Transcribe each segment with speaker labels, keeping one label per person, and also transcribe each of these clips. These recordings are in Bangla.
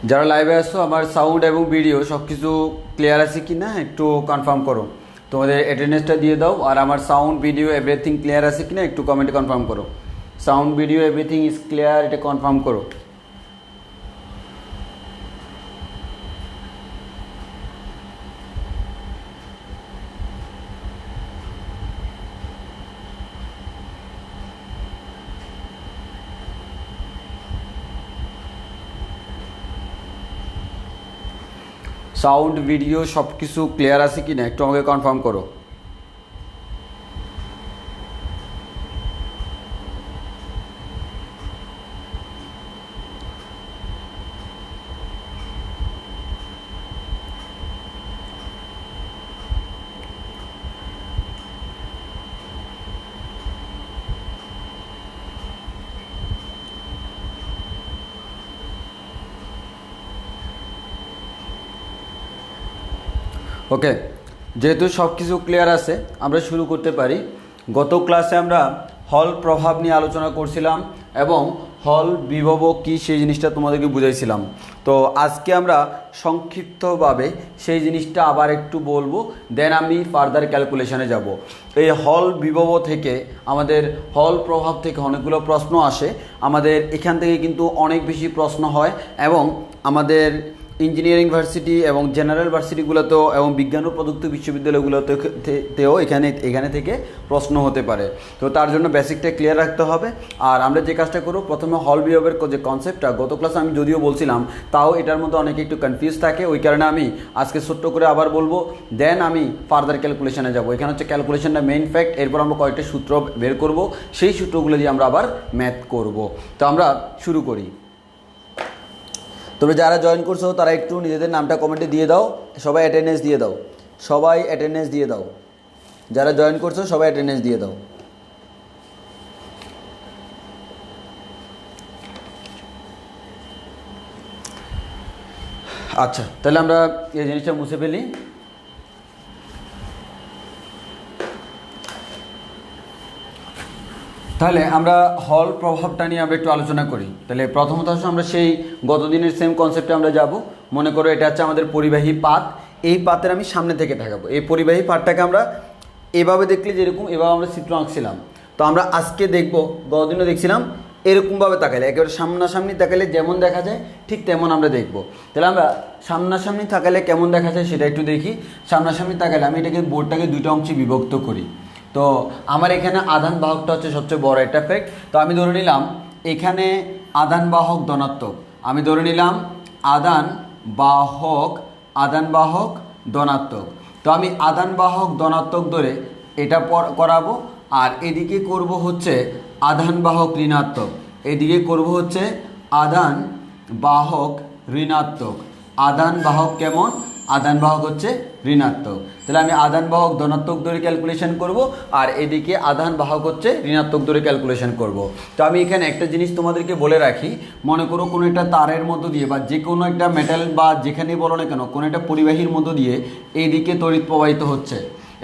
Speaker 1: যারা লাইভে আসছো আমার সাউন্ড এবং ভিডিও সব কিছু ক্লিয়ার আছে কি না একটু কনফার্ম করো। তোমাদের অ্যাটেন্ডেন্সটা দিয়ে দাও। আর আমার সাউন্ড ভিডিও এভরিথিং ক্লিয়ার আছে কি না একটু কমেন্টে কনফার্ম করো। Sound video everything is clear, এটা কনফার্ম করো। সাউন্ড ভিডিও সব কিছু ক্লিয়ার আছে কি না একটু আমাকে কনফার্ম করো। ওকে, যেহেতু সব কিছু ক্লিয়ার আছে আমরা শুরু করতে পারি। গত ক্লাসে আমরা হল প্রভাব নিয়ে আলোচনা করছিলাম এবং হল বিভব কী সেই জিনিসটা তোমাদেরকে বুঝাইছিলাম। তো আজকে আমরা সংক্ষিপ্তভাবে সেই জিনিসটা আবার একটু বলবো, দেন আমি ফার্দার ক্যালকুলেশনে যাব। এই হল বিভব থেকে আমাদের হল প্রভাব থেকে অনেকগুলো প্রশ্ন আসে, আমাদের এখান থেকে কিন্তু অনেক বেশি প্রশ্ন হয় এবং আমাদের ইঞ্জিনিয়ারিং ভার্সিটি এবং জেনারেল ভার্সিটিগুলোতেও এবং বিজ্ঞান ও প্রযুক্তি বিশ্ববিদ্যালয়গুলোতেও এখানে থেকে প্রশ্ন হতে পারে। তো তার জন্য বেসিকটা ক্লিয়ার রাখতে হবে। আর আমরা যে কাজটা করব, প্রথমে হল বিভবের যে কনসেপ্টটা গত ক্লাসে আমি যদিও বলছিলাম, তাও এটার মধ্যে অনেকে একটু কনফিউজ থাকে, ওই কারণে আমি আজকে ছোট্ট করে আবার বলবো, দেন আমি ফার্দার ক্যালকুলেশনে যাব। এখানে হচ্ছে ক্যালকুলেশনটা মেইন ফ্যাক্ট, এরপর আমরা কয়েকটা সূত্র বের করব, সেই সূত্রগুলো দিয়ে আমরা আবার ম্যাথ করব। তো আমরা শুরু করি। তোমরা যারা জয়েন করছো তারা একটু নিজেদের নামটা কমেন্টে দিয়ে দাও, সবাই অ্যাটেন্ডেন্স দিয়ে দাও, সবাই অ্যাটেন্ডেন্স দিয়ে দাও। যারা জয়েন করছো সবাই অ্যাটেন্ডেন্স দিয়ে দাও। আচ্ছা, তাহলে আমরা এই জিনিসটা মুছে ফেলি। তাহলে আমরা হল প্রভাবটা নিয়ে আমরা একটু আলোচনা করি। তাহলে প্রথমত আমরা সেই গতদিনের সেম কনসেপ্টে আমরা যাব। মনে করো এটা হচ্ছে আমাদের পরিবাহী পাত, এই পাতের আমি সামনে থেকে দেখাবো। এই পরিবাহী পাতটাকে আমরা এভাবে দেখলে যেরকম এভাবে আমরা চিত্র আঁকছিলাম, তো আমরা আজকে দেখব, গতদিনও দেখছিলাম এরকমভাবে তাকালে, একেবারে সামনাসামনি তাকালে যেমন দেখা যায় ঠিক তেমন আমরা দেখব। তাহলে আমরা সামনাসামনি তাকালে কেমন দেখা যায় সেটা একটু দেখি। সামনাসামনি তাকালে আমি এটাকে বোর্ডটাকে দুইটা অংশে বিভক্ত করি। তো আমার এখানে আধান বাহকটা হচ্ছে সবচেয়ে বড় একটা ফ্যাক্ট। তো আমি ধরে নিলাম এখানে আধান বাহক ধনাত্মক, আমি ধরে নিলাম আধান বাহক ধনাত্মক। তো আমি আধান বাহক ধনাত্মক ধরে এটা করাবো, আর এদিকে করব হচ্ছে আধান বাহক ঋণাত্মক, এদিকে করব হচ্ছে আধান বাহক ঋণাত্মক। আধান বাহক কেমন? আধান বাহক হচ্ছে ঋণাত্মক। তাহলে আমি আধান বাহক ধনাত্মক দূরে ক্যালকুলেশন করব, আর এদিকে আধান বাহক হচ্ছে ঋণাত্মক দূরে ক্যালকুলেশন করব। তো আমি এখানে একটা জিনিস তোমাদেরকে বলে রাখি, মনে করো কোনো একটা তারের মধ্য দিয়ে বা যে কোনো একটা মেটাল বা যেখানেই বলো না কেন কোনো একটা পরিবাহীর মধ্য দিয়ে এইদিকে তড়িৎ প্রবাহিত হচ্ছে।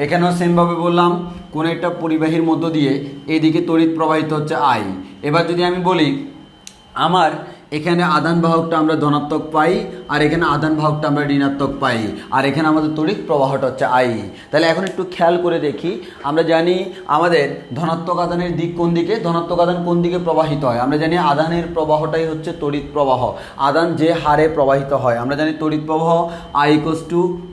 Speaker 1: এখানেও সেমভাবে বললাম কোনো একটা পরিবাহীর মধ্য দিয়ে এইদিকে তড়িৎ প্রবাহিত হচ্ছে আই। এবার যদি আমি বলি আমার এখানে আধান বাহকটা আমরা ধনাত্মক পাই, আর এখানে আধান বাহকটা আমরা ঋণাত্মক পাই, আর এখানে আমাদের তড়িৎ প্রবাহটা হচ্ছে আই। তাহলে এখন একটু খেয়াল করে দেখি, আমরা জানি আমাদের ধনাত্মক আধানের দিক কোন দিকে, ধনাত্মক আধান কোন দিকে প্রবাহিত হয়। আমরা জানি আধানের প্রবাহটাই হচ্ছে তড়িৎ প্রবাহ, আধান যে হারে প্রবাহিত হয়। আমরা জানি তড়িৎ প্রবাহ I =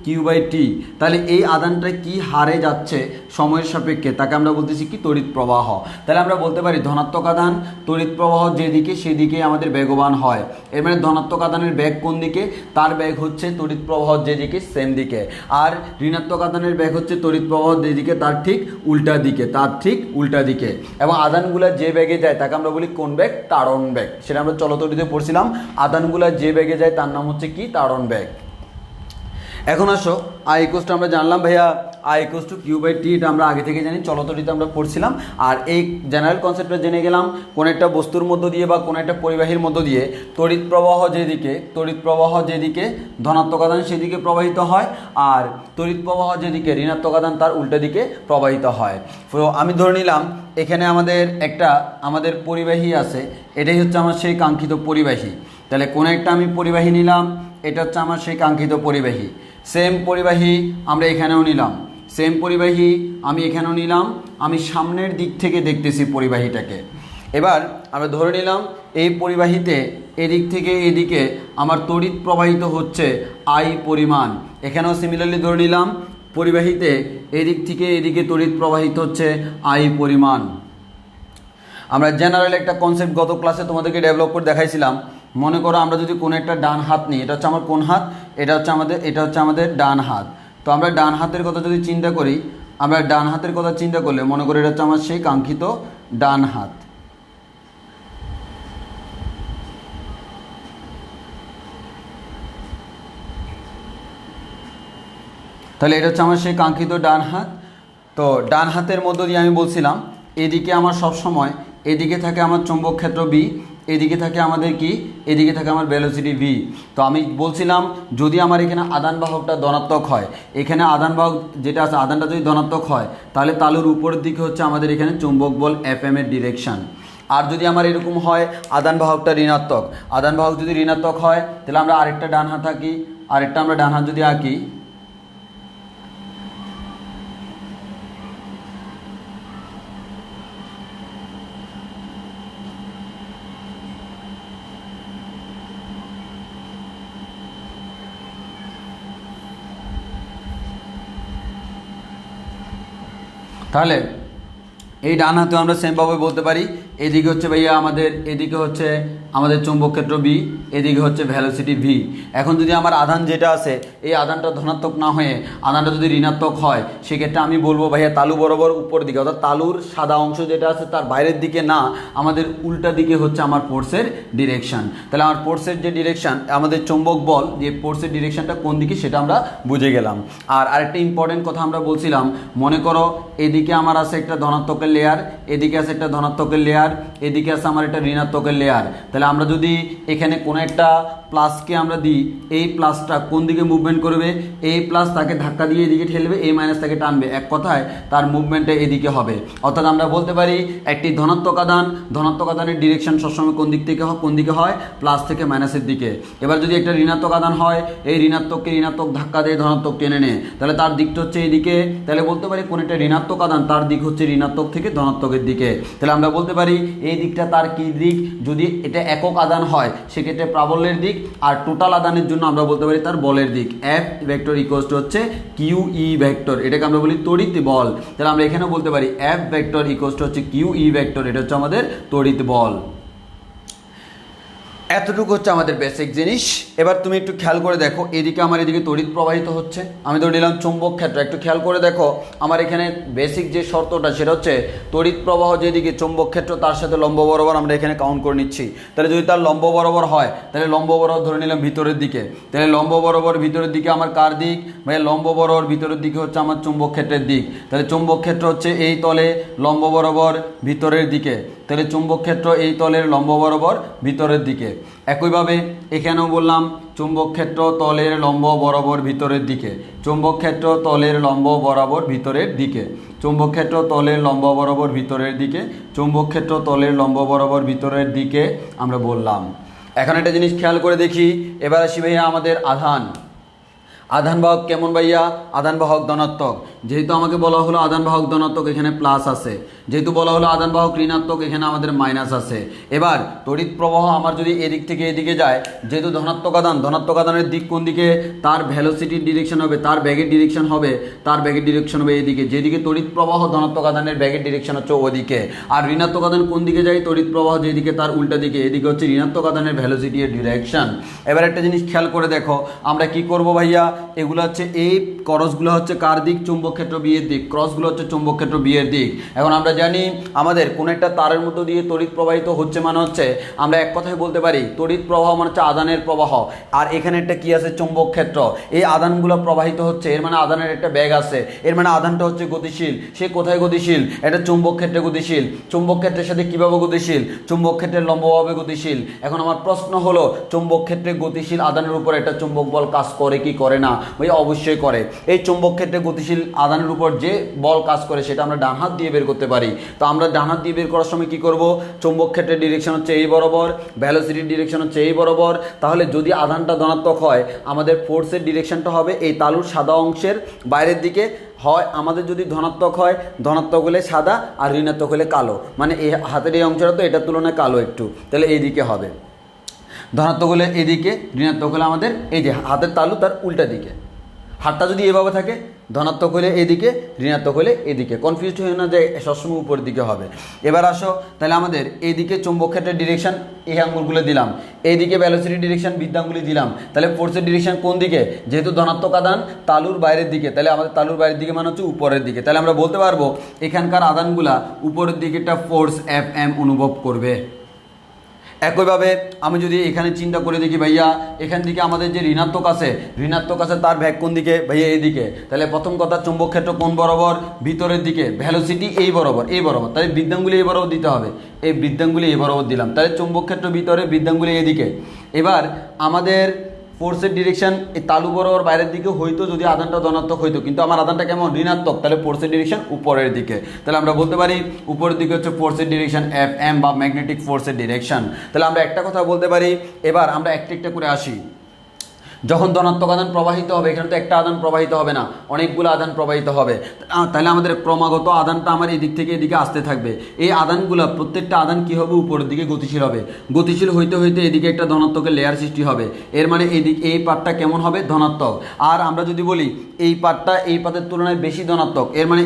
Speaker 1: Q/T। তাহলে এই আধানটা কি হারে যাচ্ছে সময়ের সাপেক্ষে তাকে আমরা বলতেছি কি তড়িৎ প্রবাহ। তাহলে আমরা বলতে পারি ধনাত্মক আধান তড়িৎ প্রবাহ যেদিকে সেদিকে আমাদের বেগবান হয়। এর মানে ধনাত্মক আধানের বেগ কোন দিকে, তার বেগ হচ্ছে তড়িৎ প্রবাহ যেদিকে সেম দিকে। আর ঋণাত্মক আধানের বেগ হচ্ছে তড়িৎ প্রবাহ যেদিকে তার ঠিক উল্টা দিকে, তার ঠিক উল্টা দিকে। এবং আধানগুলা যে বেগে যায় তাকে আমরা বলি কোন বেগ, তাড়ন বেগ। সেটা আমরা চলতড়িতে পড়ছিলাম, আধানগুলা যে বেগে যায় তার নাম হচ্ছে কি তাড়ন বেগ। এখন আসো I = আমরা জানলাম ভাইয়া I = Q/T, এটা আমরা আগে থেকে জানি, চলতড়িতে আমরা পড়ছিলাম। আর এই জেনারেল কনসেপ্টটা জেনে গেলাম, কোন একটা বস্তুর মধ্য দিয়ে বা কোন একটা পরিবাহীর মধ্য দিয়ে তড়িৎ প্রবাহ যেদিকে ধনাত্মক আধান সেদিকে প্রবাহিত হয়, আর তড়িৎ প্রবাহ যেদিকে ঋণাত্মক আধান তার উল্টা দিকে প্রবাহিত হয়। তো আমি ধরে নিলাম এখানে আমাদের পরিবাহী আছে, এটাই হচ্ছে আমার সেই কাঙ্ক্ষিত পরিবাহী। তাহলে কোন একটা আমি পরিবাহী নিলাম, এটা হচ্ছে আমার সেই কাঙ্ক্ষিত পরিবাহী। সেম পরিবাহী আমরা এখানেও নিলাম, সেম পরিবাহী আমি এখানেও নিলাম। আমি সামনের দিক থেকে দেখতেছি পরিবাহীটাকে। এবার আমরা ধরে নিলাম এই পরিবাহীতে এদিক থেকে এদিকে আমার তড়িৎ প্রবাহিত হচ্ছে I পরিমাণ। এখানেও সিমিলারলি ধরে নিলাম পরিবাহীতে এদিক থেকে এদিকে তড়িৎ প্রবাহিত হচ্ছে I পরিমাণ। আমরা জেনারেল একটা কনসেপ্ট গত ক্লাসে তোমাদেরকে ডেভেলপ করে দেখাইছিলাম। মনে করো আমরা যদি কোনো একটা ডান হাত নিই, এটা হচ্ছে আমার কোন হাত, এটা হচ্ছে আমাদের ডান হাত। তো আমরা ডান হাতের কথা যদি চিন্তা করি, আমরা ডান হাতের কথা চিন্তা করলে মনে করি এটা হচ্ছে আমার সেই কাঙ্ক্ষিত ডান হাত। তাহলে এটা হচ্ছে আমার সেই কাঙ্ক্ষিত ডান হাত। তো ডান হাতের মধ্য দিয়ে আমি বলছিলাম এদিকে আমার সবসময় এদিকে থাকে আমার চৌম্বক ক্ষেত্র B, এদিকে থাকে আমাদের কি, এদিকে থাকে আমার ভেলোসিটি V। তো আমি বলছিলাম যদি আমার এখানে আধান বাহকটা ধনাত্মক হয়, এখানে আধান বাহক যেটা আছে আধানটা যদি ধনাত্মক হয়, তাহলে তালুর উপরের দিকে হচ্ছে আমাদের এখানে চৌম্বক বল FM এর ডিরেকশন। আর যদি আমার এরকম হয় আধান বাহকটা ঋণাত্মক, আধান বাহক যদি ঋণাত্মক হয় তাহলে আমরা আরেকটা ডান হাত আঁকি, আরেকটা আমরা ডান হাত যদি আঁকি, তাহলে এই ডান হাতেও আমরা সেমভাবে বলতে পারি এদিকে হচ্ছে ভাইয়া এদিকে হচ্ছে আমাদের চৌম্বক ক্ষেত্র B, এদিকে হচ্ছে ভেলোসিটি V। এখন যদি আমার আধান যেটা আছে এই আধানটা ধনাত্মক না হয়ে আধানটা যদি ঋণাত্মক হয়, সেক্ষেত্রে আমি বলবো ভাইয়া তালু বরাবর উপর দিকে, অর্থাৎ তালুর সাদা অংশ যেটা আছে তার বাইরের দিকে না, আমাদের উল্টা দিকে হচ্ছে আমার ফোর্সের ডিরেকশন। তাহলে আমার ফোর্সের যে ডিরেকশন, আমাদের চৌম্বক বল যে ফোর্সের ডিরেকশনটা কোন দিকে সেটা আমরা বুঝে গেলাম। আর আরেকটা ইম্পর্টেন্ট কথা আমরা বলছিলাম, মনে করো এদিকে আমার আছে একটা ধনাত্মকের লেয়ার, এদিকে আছে একটা ধনাত্মকের লেয়ার, এদিকে আছে আমার একটা ঋণাত্মকের লেয়ার। তাহলে আমরা যদি এখানে কোনো একটা প্লাসকে আমরা দিই, এই প্লাসটা কোন দিকে মুভমেন্ট করবে, এই প্লাস তাকে ধাক্কা দিয়ে এদিকে ঠেলবে, এই মাইনাস তাকে টানবে, এক কথায় তার মুভমেন্টটা এদিকে হবে। অর্থাৎ আমরা বলতে পারি একটি ধনাত্মক আধানের ডিরেকশন সবসময় কোন দিকে হয়, প্লাস থেকে মাইনাসের দিকে। এবার যদি একটা ঋণাত্মক আধান হয়, এই ঋণাত্মককে ঋণাত্মক ধাক্কা দিয়ে ধনাত্মক টেনে নেয়, তাহলে তার দিকটা হচ্ছে এইদিকে। তাহলে বলতে পারি কোন একটা ঋণাত্মক আধান তার দিক হচ্ছে ঋণাত্মক থেকে ধনাত্মকের দিকে। তাহলে আমরা বলতে পারি এই দিকটা তার কি দিক, যদি এটা একক আধান হয় সেক্ষেত্রে প্রাবল্যের দিক, আর টোটাল আধানের জন্য আমরা বলতে পারি তার বলের দিক। F ভেক্টর ইকুয়ালস টু হচ্ছে QE ভেক্টর, এটাকে আমরা বলি তড়িৎ বল। তাহলে আমরা এখানে বলতে পারি F ভেক্টর ইকুয়ালস টু হচ্ছে QE ভেক্টর, এটা হচ্ছে আমাদের তড়িৎ বল। এতটুকু হচ্ছে আমাদের বেসিক জিনিস। এবার তুমি একটু খেয়াল করে দেখো, এদিকে আমার এদিকে তড়িৎ প্রবাহিত হচ্ছে, আমি ধরে নিলাম চুম্বক ক্ষেত্র। একটু খেয়াল করে দেখো আমার এখানে বেসিক যে শর্তটা সেটা হচ্ছে তড়িৎ প্রবাহ যেদিকে চুম্বক ক্ষেত্র তার সাথে লম্ব বরাবর আমরা এখানে কাউন্ট করে নিচ্ছি। তাহলে যদি তার লম্ব বরাবর হয় তাহলে লম্ব বরাবর ধরে নিলাম ভিতরের দিকে, তাহলে লম্ব বরাবর ভিতরের দিকে আমার কার দিক ভাই? লম্ব বরাবর ভিতরের দিকে হচ্ছে আমার চুম্বক ক্ষেত্রের দিক। তাহলে চুম্বক ক্ষেত্র হচ্ছে এই তলে লম্ব বরাবর ভিতরের দিকে, তাহলে চুম্বক ক্ষেত্র এই তলের লম্ব বরাবর ভিতরের দিকে। একইভাবে এখানেও বললাম চুম্বক ক্ষেত্র তলের লম্ব বরাবর ভিতরের দিকে, চুম্বক ক্ষেত্র তলের লম্ব বরাবর ভিতরের দিকে, চুম্বক ক্ষেত্র তলের লম্ব বরাবর ভিতরের দিকে, চুম্বক ক্ষেত্র তলের লম্ব বরাবর ভিতরের দিকে আমরা বললাম। এখন একটা জিনিস খেয়াল করে দেখি, এবার আসি ভাইয়া আমাদের আধান। আধান বাহক কেমন ভাইয়া? আধান বাহক ধনাত্মক। যেহেতু আমাকে বলা হলো আধান বাহক ধনাত্মক, এখানে প্লাস আছে। যেহেতু বলা হলো আধান বাহক ঋণাত্মক, এখানে আমাদের মাইনাস আছে। এবার তড়িৎ প্রবাহ আমার যদি এদিক থেকে এদিকে যায়, যেহেতু ধনাত্মক আধান, ধনাত্মক আধানের দিক কোন দিকে? তার ভেলোসিটির ডিরেকশন হবে, তার ব্যাগের ডিরেকশন হবে, তার ব্যাগের ডিরেকশন হবে এদিকে। যেদিকে তড়িৎ প্রবাহ ধনাত্মক আধানের ব্যাগের ডিরেকশন হচ্ছে ওদিকে। আর ঋণাত্মক আধান কোন দিকে যায়? তড়িৎ প্রবাহ যেদিকে তার উল্টা দিকে, এদিকে হচ্ছে ঋণাত্মক আধানের ভেলোসিটির ডিরেকশন। এবার একটা জিনিস খেয়াল করে দেখো, আমরা কি করব ভাইয়া? এগুলো হচ্ছে এই ক্রসগুলো হচ্ছে কার দিক? চুম্বক ক্ষেত্র বি এর দিক। ক্রসগুলো হচ্ছে চুম্বক ক্ষেত্র বি এর দিক। এখন আমরা জানি আমাদের কোন একটা তারের মধ্য দিয়ে তড়িৎ প্রবাহিত হচ্ছে, মানে হচ্ছে আমরা এক কথায় বলতে পারি তড়িৎ প্রবাহ মানে হচ্ছে আধানের প্রবাহ। আর এখানে একটা কি আছে? চুম্বক ক্ষেত্র। এই আধানগুলো প্রবাহিত হচ্ছে, এর মানে আধানের একটা ব্যাগ আছে, এর মানে আধানটা হচ্ছে গতিশীল। সে কোথায় গতিশীল? এটা চুম্বক ক্ষেত্রে গতিশীল। চুম্বক ক্ষেত্রের সাথে কিভাবে গতিশীল? চুম্বক ক্ষেত্রের লম্বভাবে গতিশীল। এখন আমার প্রশ্ন হলো, চুম্বক ক্ষেত্রে গতিশীল আধানের উপর একটা চুম্বক বল কাজ করে কি করে না? ভাই অবশ্যই করে। এই চুম্বক ক্ষেত্রে গতিশীল আধানের উপর যে বল কাজ করে সেটা আমরা ডান হাত দিয়ে বের করতে পারি। তো আমরা ডান হাত দিয়ে বের করার সময় কি করব? চুম্বক ক্ষেত্রের ডিরেকশন হচ্ছে এই বরাবর, ভেলোসিটির ডিরেকশন হচ্ছে এই বরাবর। তাহলে যদি আধানটা ধনাত্মক হয়, আমাদের ফোর্সের ডিরেকশনটা হবে এই তালুর সাদা অংশের বাইরের দিকে। হয় আমাদের যদি ধনাত্মক হয়, ধনাত্মক হলে সাদা আর ঋণাত্মক হলে কালো, মানে এই হাতের এই অংশটা তো এটার তুলনায় কালো একটু, তাহলে এই দিকে হবে। ধনাত্মক হলে এদিকে, ঋণাত্মক হলে আমাদের এই যে হাতের তালু তার উল্টা দিকে। হাতটা যদি এভাবে থাকে, ধনাত্মক হলে এদিকে, ঋণাত্মক হলে এদিকে। কনফিউজ হয়ে না যে সবসময় উপর দিকে হবে। এবার আসো, তাহলে আমাদের এইদিকে চুম্বক ক্ষেত্রের ডিরেকশন এই আঙ্গুলগুলো দিলাম, এইদিকে ভেলোসিটি ডিরেকশন বিদ্যাঙ্গুলি দিলাম। তাহলে ফোর্সের ডিরেকশন কোন দিকে? যেহেতু ধনাত্মক আধান তালুর বাইরের দিকে, তাহলে আমাদের তালুর বাইরের দিকে মানে হচ্ছে উপরের দিকে। তাহলে আমরা বলতে পারবো এখানকার আধানগুলা উপরের দিকে একটা ফোর্স এফ এম অনুভব করবে। একইভাবে আমি যদি এখানে চিন্তা করে দেখি ভাইয়া, এখান থেকে আমাদের যে ঋণাত্মক আছে, ঋণাত্মক আছে তার ব্যাগ কোন দিকে? ভাইয়া এইদিকে। তাহলে প্রথম কথা চুম্বক ক্ষেত্র কোন বরাবর? ভিতরের দিকে। ভেলোসিটি এই বরাবর, এই বরাবর। তাহলে বৃদ্ধাঙ্গুলি এই বরাবর দিতে হবে, এই বৃদ্ধাঙ্গুলি এই বরাবর দিলাম। তাহলে চুম্বক ক্ষেত্র ভিতরে, বৃদ্ধাঙ্গুলি এদিকে। এবার আমাদের ফোর্সের ডিরেকশন এই তালু বরাবর বাইরের দিকে হইতো যদি আধানটা ধনাত্মক হইতো, কিন্তু আমার আধানটা কেমন? ঋণাত্মক। তাহলে ফোর্সের ডিরেকশন উপরের দিকে। তাহলে আমরা বলতে পারি উপরের দিকে হচ্ছে ফোর্সের ডিরেকশন এফ এম বা ম্যাগনেটিক ফোর্সের ডিরেকশন। তাহলে আমরা একটা কথা বলতে পারি। এবার আমরা একটা একটা করে আসি। যখন ধনাত্মক আধান প্রবাহিত হবে, এখানে তো একটা আধান প্রবাহিত হবে না, অনেকগুলো আধান প্রবাহিত হবে। তাহলে আমাদের ক্রমাগত আধানটা আমার এদিক থেকে এদিকে আসতে থাকবে। এই আধানগুলো প্রত্যেকটা আধান কি হবে? উপরের দিকে গতিশীল হবে। গতিশীল হইতে হইতে এদিকে একটা ধনাত্মকের লেয়ার সৃষ্টি হবে। এর মানে এই পার্টটা কেমন হবে? ধনাত্মক। আর আমরা যদি বলি এই পার্টটা এই পাতের তুলনায় বেশি ধনাত্মক, এর মানে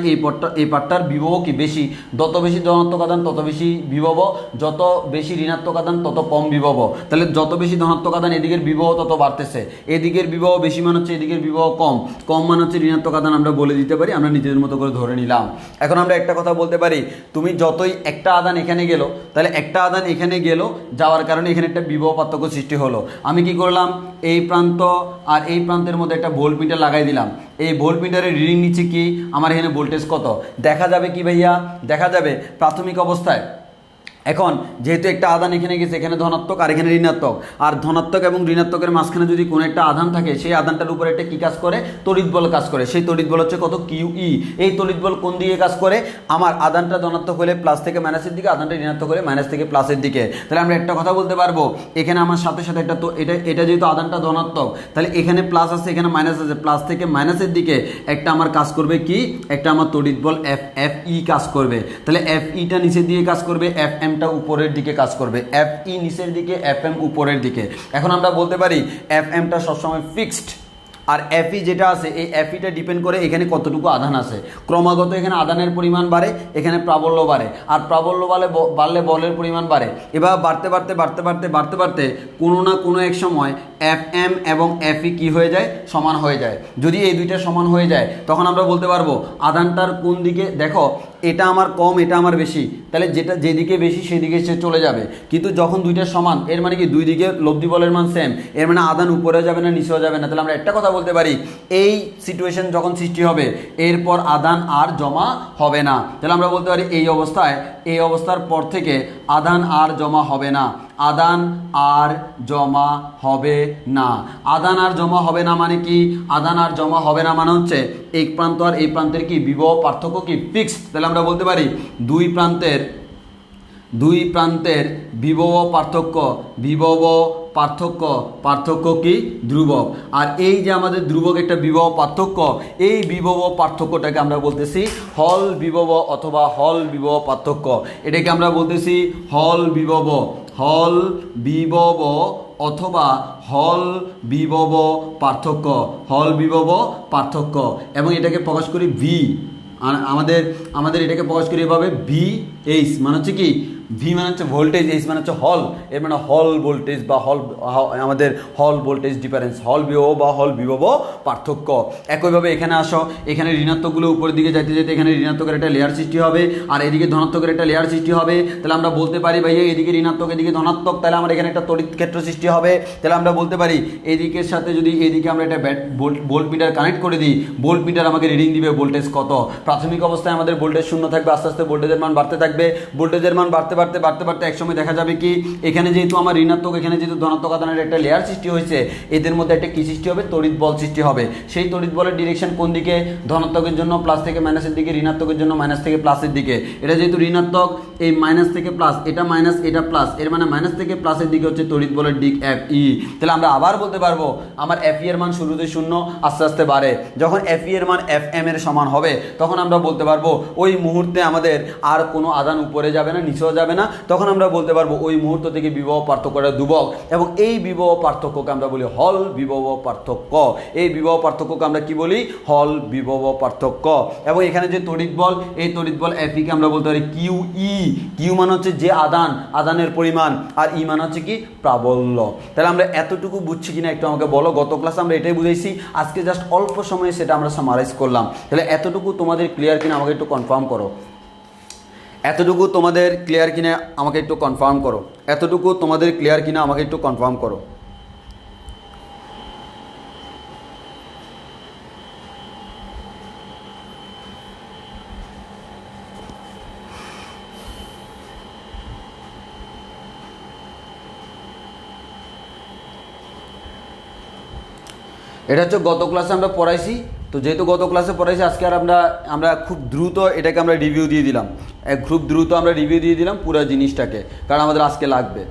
Speaker 1: এই পার্টটার বিভব কি বেশি। যত বেশি ধনাত্মক আধান তত বেশি বিভব, যত বেশি ঋণাত্মক আধান তত কম বিভব। তাহলে যত বেশি ধনাত্মক আধান এদিকের বিভব তত বাড়তেছে, এদিকের বিভব বেশি মানে হচ্ছে এদিকের বিভব কম, কম মানে হচ্ছে ঋণাত্মক আধান আমরা বলে দিতে পারি, আমরা নিজেদের মতো করে ধরে নিলাম। এখন আমরা একটা কথা বলতে পারি, তুমি যতই একটা আধান এখানে গেল, তাহলে একটা আধান এখানে গেল, যাওয়ার কারণে এখানে একটা বিভব পার্থক্য সৃষ্টি হলো। আমি কি করলাম? এই প্রান্ত আর এই প্রান্তের মধ্যে একটা ভোল্টমিটার লাগাই দিলাম। এই ভোল্টমিটারের রিডিং নিচ্ছে কি? আমার এখানে ভোল্টেজ কত দেখা যাবে কি ভাইয়া? দেখা যাবে প্রাথমিক অবস্থায়। এখন যেহেতু একটা আধান এখানে গেছে, এখানে ধনাত্মক আর এখানে ঋণাত্মক, আর ধনাত্মক এবং ঋণাত্মকের মাঝখানে যদি কোনো একটা আধান থাকে, সেই আধানটার উপরে একটা কি কাজ করে? তড়িৎ বল কাজ করে। সেই তড়িৎ বল হচ্ছে কত? কিউই। এই তড়িৎ বল কোন দিকে কাজ করে? আমার আধানটা ধনাত্মক হলে প্লাস থেকে মাইনাসের দিকে, আধানটা ঋণাত্মক হলে মাইনাস থেকে প্লাসের দিকে। তাহলে আমরা একটা কথা বলতে পারবো, এখানে আমার সাথে সাথে একটা, তো এটা যেহেতু আধানটা ধনাত্মক, তাহলে এখানে প্লাস আছে এখানে মাইনাস আছে, প্লাস থেকে মাইনাসের দিকে একটা আমার কাজ করবে কি? একটা আমার তড়িৎ বল এফ ই কাজ করবে। তাহলে এফ ইটা নিচের দিকে কাজ করবে, এফ এমটা উপরের দিকে কাজ করবে। এফ ই নিচের দিকে, এফ এম উপরের দিকে। এখন আমরা বলতে পারি এফ এমটা সবসময় ফিক্সড, আর এফই যেটা আছে এই এফইটা ডিপেন্ড করে এখানে কতটুকু আধান আছে। ক্রমাগত এখানে আধানের পরিমাণ বাড়ে, এখানে প্রাবল্য বাড়ে, আর প্রাবল্য বাড়লে বলের পরিমাণ বাড়ে। এবার বাড়তে বাড়তে বাড়তে বাড়তে বাড়তে বাড়তে কোনো না কোনো এক সময় এফ এম এবং এফই কী হয়ে যায়, সমান হয়ে যায়। যদি এই দুইটা সমান হয়ে যায় তখন আমরা বলতে পারবো আধানটার কোন দিকে, দেখো এটা আমার কম এটা আমার বেশি, তাহলে যেদিকে বেশি সেদিকে সে চলে যাবে। কিন্তু যখন দুইটা সমান, এর মানে কি দুই দিকে লব্ধি বলের মান সেম, এর মানে আধান উপরে যাবে না নিচেও যাবে না। তাহলে আমরা একটা কথা বলতে পারি, এই সিচুয়েশন যখন সৃষ্টি হবে এরপর আধান আর জমা হবে না। তাহলে আমরা বলতে পারি এই অবস্থার পর থেকে আধান আর জমা হবে না, আধান আর জমা হবে না। আধান আর জমা হবে না মানে কি, আধান আর জমা হবে না মানে হচ্ছে এই প্রান্ত আর এই প্রান্তের কি বিভব পার্থক্য কি ফিক্সড। তাহলে আমরা বলতে পারি দুই প্রান্তের বিভব পার্থক্য কি ধ্রুবক। আর এই যে আমাদের ধ্রুবক একটা বিভব পার্থক্য, এই বিভব পার্থক্যটাকে আমরা বলতেছি হল বিভব অথবা হল বিভব পার্থক্য। এটাকে আমরা বলতেছি হল বিভব অথবা হল বিভব পার্থক্য। এবং এটাকে প্রকাশ করি ভি, আমাদের এটাকে প্রকাশ করি এভাবে ভি এইচ মানে হচ্ছে কি, ভি মানে হচ্ছে ভোল্টেজ, এইচ মানে হচ্ছে হল, এর মানে হল ভোল্টেজ বা আমাদের হল ভোল্টেজ ডিফারেন্স, হল বিভব বা হল বিভব পার্থক্য। একইভাবে এখানে আসো, এখানে ঋণাত্মকগুলো উপরের দিকে যেতে যেতে এখানে ঋণাত্মকের একটা লেয়ার সৃষ্টি হবে আর এদিকে ধনাত্মকের একটা লেয়ার সৃষ্টি হবে। তাহলে আমরা বলতে পারি ভাইয়া এদিকে ঋণাত্মক এদিকে ধনাত্মক, তাহলে আমার এখানে একটা তড়িৎ ক্ষেত্র সৃষ্টি হবে। তাহলে আমরা বলতে পারি এদিকের সাথে যদি এদিকে আমরা একটা ভোল্ট মিটার কানেক্ট করে দিই, ভোল্ট মিটার আমাকে রিডিং দিবে ভোল্টেজ কত। প্রাথমিক অবস্থায় আমাদের ভোল্টেজ শূন্য থাকবে, আস্তে আস্তে ভোল্টেজের মান বাড়তে থাকবে, ভোল্টেজের মান বাড়তে একসময় দেখা যাবে কি এখানে যেহেতু আমার ঋণাত্মক এখানে যেহেতু ধনাত্মক আধানের একটা লেয়ার সৃষ্টি হয়েছে, এদের মধ্যে একটা কি সৃষ্টি হবে, তড়িৎ বল সৃষ্টি হবে। সেই তড়িৎ বলের ডিরেকশন কোন দিকে, ধনাত্মকের জন্য প্লাস থেকে মাইনাসের দিকে, ঋণাত্মকের জন্য মাইনাস থেকে প্লাসের দিকে। এটা যেহেতু ঋণাত্মক, এই মাইনাস থেকে প্লাস, এটা মাইনাস এটা প্লাস, এর মানে মাইনাস থেকে প্লাসের দিকে হচ্ছে তড়িৎ বলের দিক এফ ই। তাহলে আমরা আবার বলতে পারবো আমার এফ ই এর মান শুরুতে শূন্য, আস্তে আস্তে বাড়ে। যখন এফ ই এর মান এফ এম এর সমান হবে তখন আমরা বলতে পারবো ওই মুহূর্তে আমাদের আর কোনো আধান উপরে যাবে না নিচেও যাবে না। তখন আমরা বলতে পারবো ওই মুহূর্ত থেকে বিভব পার্থক্যটা ধ্রুবক, এবং এই বিভব পার্থক্যকে আমরা বলি হল বিভব পার্থক্য। এই বিভব পার্থক্যকে আমরা কি বলি, হল বিভব পার্থক্য। এবং এখানে যে তড়িৎ বল, এই তড়িৎ বল এফিকে আমরা বলতে পারি কিউ ই। কিউ মানে হচ্ছে যে আদানের পরিমাণ, আর ই মানে হচ্ছে কি প্রাবল্য। তাহলে আমরা এতটুকু বুঝছি কিনা একটু আমাকে বলো। গত ক্লাসে আমরা এটাই বুঝাইছি, আজকে জাস্ট অল্প সময়ে সেটা আমরা সামারাইজ করলাম। তাহলে এতটুকু তোমাদের ক্লিয়ার কিনা আমাকে একটু কনফার্ম করো। এতটুকু তোমাদের ক্লিয়ার কিনা আমাকে একটু কনফার্ম করো। এতটুকু তোমাদের ক্লিয়ার কিনা আমাকে একটু কনফার্ম করো। এটা হচ্ছে গত ক্লাসে আমরা পড়াইছি। তো যেহেতু গত ক্লাসে পড়াইছি, আজকে আর আমরা খুব দ্রুত এটাকে আমরা রিভিউ দিয়ে দিলাম, খুব দ্রুত আমরা রিভিউ দিয়ে দিলাম পুরো জিনিসটাকে, কারণ আমাদের আজকে লাগবে।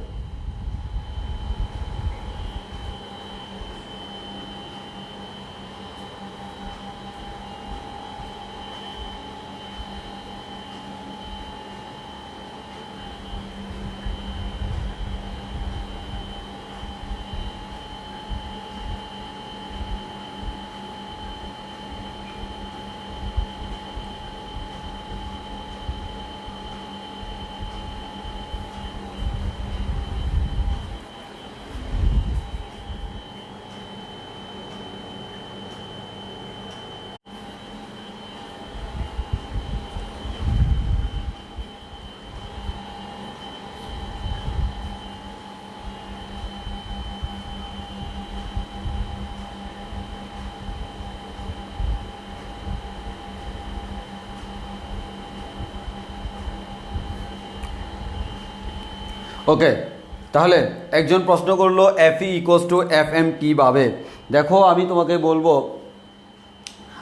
Speaker 1: ওকে, তাহলে একজন প্রশ্ন করলো F E equals to F M কীভাবে। দেখো আমি তোমাকে বলবো,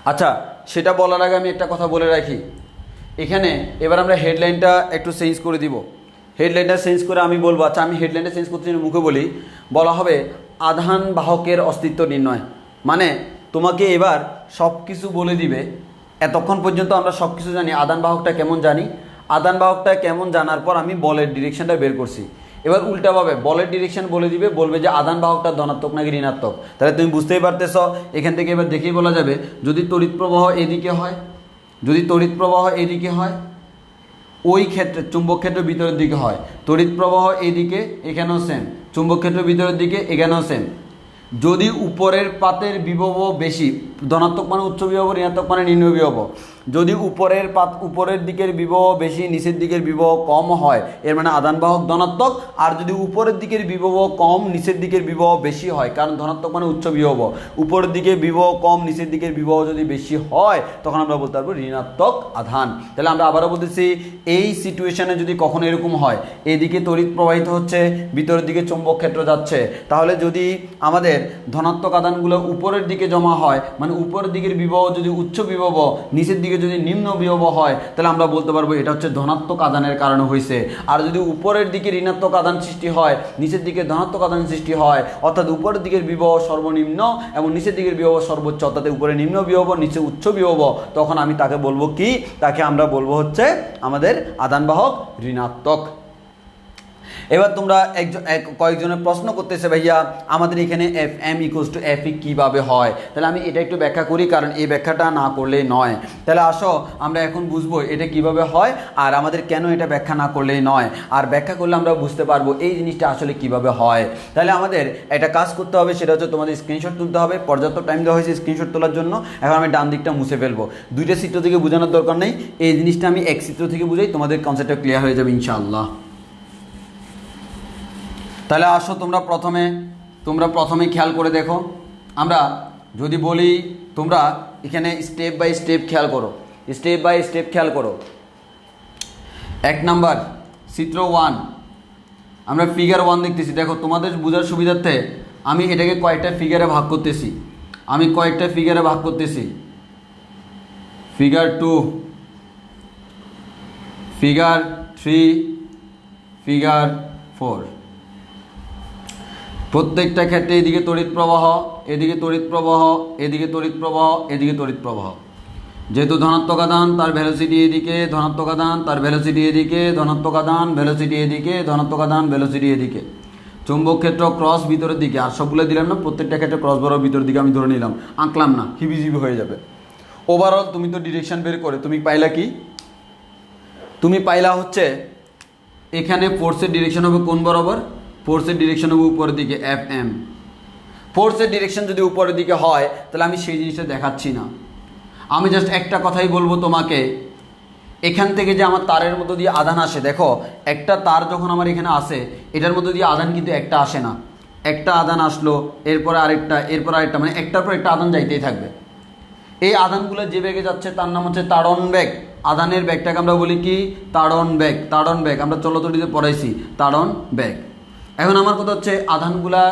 Speaker 1: আচ্ছা সেটা বলার আগে আমি একটা কথা বলে রাখি। এখানে এবার আমরা হেডলাইনটা একটু চেঞ্জ করে দিব। হেডলাইনটা চেঞ্জ করে আমি বলবো, আচ্ছা আমি হেডলাইনটা চেঞ্জ করতে মুখে বলা হবে আধান বাহকের অস্তিত্ব নির্ণয়। মানে তোমাকে এবার সব কিছু বলে দিবে। এতক্ষণ পর্যন্ত আমরা সব কিছু জানি, আধান বাহকটা কেমন জানি, আধান বাহকটা কেমন জানার পর আমি বলের ডিরেকশনটা বের করছি। এবার উল্টাভাবে বলের ডিরেকশন বলে দিবে, বলবে যে আধান বাহকটা ধনাত্মক নাকি ঋণাত্মক। তাহলে তুমি বুঝতেই পারতেছ, এখান থেকে এবার দেখেই বলা যাবে যদি তড়িৎ প্রবাহ এদিকে হয়, যদি তড়িৎ প্রবাহ এদিকে হয়, ওই ক্ষেত্রে চুম্বক ক্ষেত্র ভিতরের দিকে হয়, তড়িৎ প্রবাহ এদিকে এখানেও সেম, চুম্বক ক্ষেত্র ভিতরের দিকে এখানেও সেম। যদি উপরের পাতের বিভব বেশি, ধনাত্মক মানে উচ্চ বিভব, ঋণাত্মক মানে নিম্ন বিভব, যদি উপরের পাত উপরের দিকের বিভব বেশি নিচের দিকের বিভব কম হয় এর মানে আধান বাহক ধনাত্মক। আর যদি উপরের দিকের বিভব কম নিচের দিকের বিভব বেশি হয়, কারণ ধনাত্মক মানে উচ্চ বিভব, উপরের দিকে বিভব কম নিচের দিকের বিভব যদি বেশি হয় তখন আমরা বলতে পারবো ঋণাত্মক আধান। তাহলে আমরা আবারও বলতেছি, এই সিচুয়েশনে যদি কখনো এরকম হয় এদিকে তড়িৎ প্রবাহিত হচ্ছে, ভিতরের দিকে চুম্বক ক্ষেত্র যাচ্ছে, তাহলে যদি আমাদের ধনাত্মক আধানগুলো উপরের দিকে জমা হয়, মানে উপরের দিকের বিভব যদি উচ্চ বিভব, নিচের দিকে যদি নিম্ন বিভব হয়, তাহলে আমরা বলতে পারবো এটা হচ্ছে ধনাত্মক আধানের কারণে হয়েছে। আর যদি উপরের দিকে ঋণাত্মক আধান সৃষ্টি হয়, নিচের দিকে ধনাত্মক আধান সৃষ্টি হয়, অর্থাৎ উপরের দিকের বিভব সর্বনিম্ন এবং নিচের দিকের বিভব সর্বোচ্চ, অর্থাৎ উপরে নিম্ন বিভব নিচে উচ্চ বিভব, তখন আমি তাকে বলবো কি, তাকে আমরা বলবো হচ্ছে আমাদের আধান বাহক ঋণাত্মক। এবার তোমরা কয়েকজনের প্রশ্ন করতেছে, ভাইয়া আমাদের এখানে F M equals to F E কীভাবে হয়? তাহলে আমি এটা একটু ব্যাখ্যা করি, কারণ এই ব্যাখ্যাটা না করলেই নয়। তাহলে আসো আমরা এখন বুঝবো এটা কিভাবে হয় আর আমাদের কেন এটা ব্যাখ্যা না করলেই নয়, আর ব্যাখ্যা করলে আমরা বুঝতে পারবো এই জিনিসটা আসলে কিভাবে হয়। তাহলে আমাদের একটা কাজ করতে হবে, সেটা হচ্ছে তোমাদের স্ক্রিনশট তুলতে হবে। পর্যাপ্ত টাইম দেওয়া হয়েছে স্ক্রিনশট তোলার জন্য। এখন আমি ডান দিকটা মুছে ফেলবো, দুইটা চিত্র থেকে বোঝানোর দরকার নেই, এই জিনিসটা আমি এক চিত্র থেকে বুঝাই, তোমাদের কনসেপ্টটা ক্লিয়ার হয়ে যাবে ইনশাআল্লাহ। তাহলে আসো তোমরা প্রথমে খেয়াল করে দেখো, আমরা যদি বলি তোমরা এখানে স্টেপ বাই স্টেপ খেয়াল করো, স্টেপ বাই স্টেপ খেয়াল করো। 1 নাম্বার চিত্র 1, আমরা ফিগার 1 দেখতেছি। দেখো তোমাদের বোঝার সুবিধার্থে আমি এটাকে কয়েকটা ফিগারে ভাগ করতেছি, ফিগার 2, ফিগার 3, ফিগার 4। প্রত্যেকটা ক্ষেত্রে এদিকে তড়িৎ প্রবাহ, এদিকে তড়িৎ প্রবাহ, এদিকে তড়িৎ প্রবাহ, এদিকে তড়িৎ প্রবাহ। যেহেতু ধনাত্মক আধান তার ভেলোসিটি এদিকে, ধনাত্মক আধান তার ভেলোসিটি এদিকে, ধনাত্মক আধান ভেলোসিটি এদিকে, ধনাত্মক আধান ভেলোসিটি এদিকে। চুম্বক ক্ষেত্র ক্রস ভিতরের দিকে, আর সবগুলো দিলাম না, প্রত্যেকটা ক্ষেত্রে ক্রস বরাবর ভিতরের দিকে আমি ধরে নিলাম, আঁকলাম না, হিবিজিবি হয়ে যাবে। ওভারঅল তুমি তো ডিরেকশন বের করে তুমি পাইলা কি, তুমি পাইলা হচ্ছে এখানে ফোর্সের ডিরেকশন হবে কোন বরাবর, ফোর্সের ডিরেকশন হবে উপরের দিকে এফ এম। ফোর্সের ডিরেকশন যদি উপরের দিকে হয় তাহলে আমি সেই জিনিসটা দেখাচ্ছি না, আমি জাস্ট একটা কথাই বলবো তোমাকে, এখান থেকে যে আমার তারের মধ্যে দিয়ে আধান আসে, দেখো একটা তার যখন আমার এখানে আসে এটার মধ্যে দিয়ে আধান কিন্তু একটা আসে না, একটা আধান আসলো এরপরে আরেকটা, এরপর আরেকটা, মানে একটার পর একটা আধান যাইতেই থাকবে। এই আধানগুলো যে বেগে যাচ্ছে তার নাম হচ্ছে তাড়ন বেগ। আধানের বেগটাকে আমরা বলি কি, তাড়ন বেগ। তাড়ন বেগ আমরা চলতড়িতে পড়াইছি, তাড়ন বেগ। এখন আমার কথা হচ্ছে আধানগুলা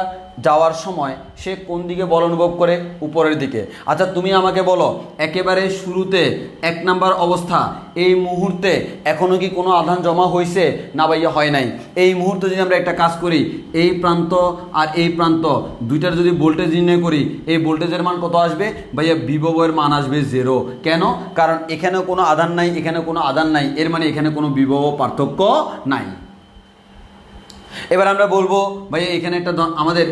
Speaker 1: যাওয়ার সময় সে কোন দিকে বল অনুভব করে, উপরের দিকে। আচ্ছা তুমি আমাকে বলো, একেবারে শুরুতে 1 নাম্বার অবস্থা, এই মুহূর্তে এখনও কি কোনো আধান জমা হয়েছে না ভাইয়া হয় নাই? এই মুহূর্তে যদি আমরা একটা কাজ করি, এই প্রান্ত আর এই প্রান্ত দুইটার যদি ভোল্টেজ নির্ণয় করি, এই ভোল্টেজের মান কত আসবে ভাইয়া? বিভবের মান আসবে 0। কেন? কারণ এখানে কোনো আধান নাই, এখানে কোনো আধান নাই, এর মানে এখানে কোনো বিভব পার্থক্য নাই। এবার আমরা বলবো ভাই এখানে একটা আমাদের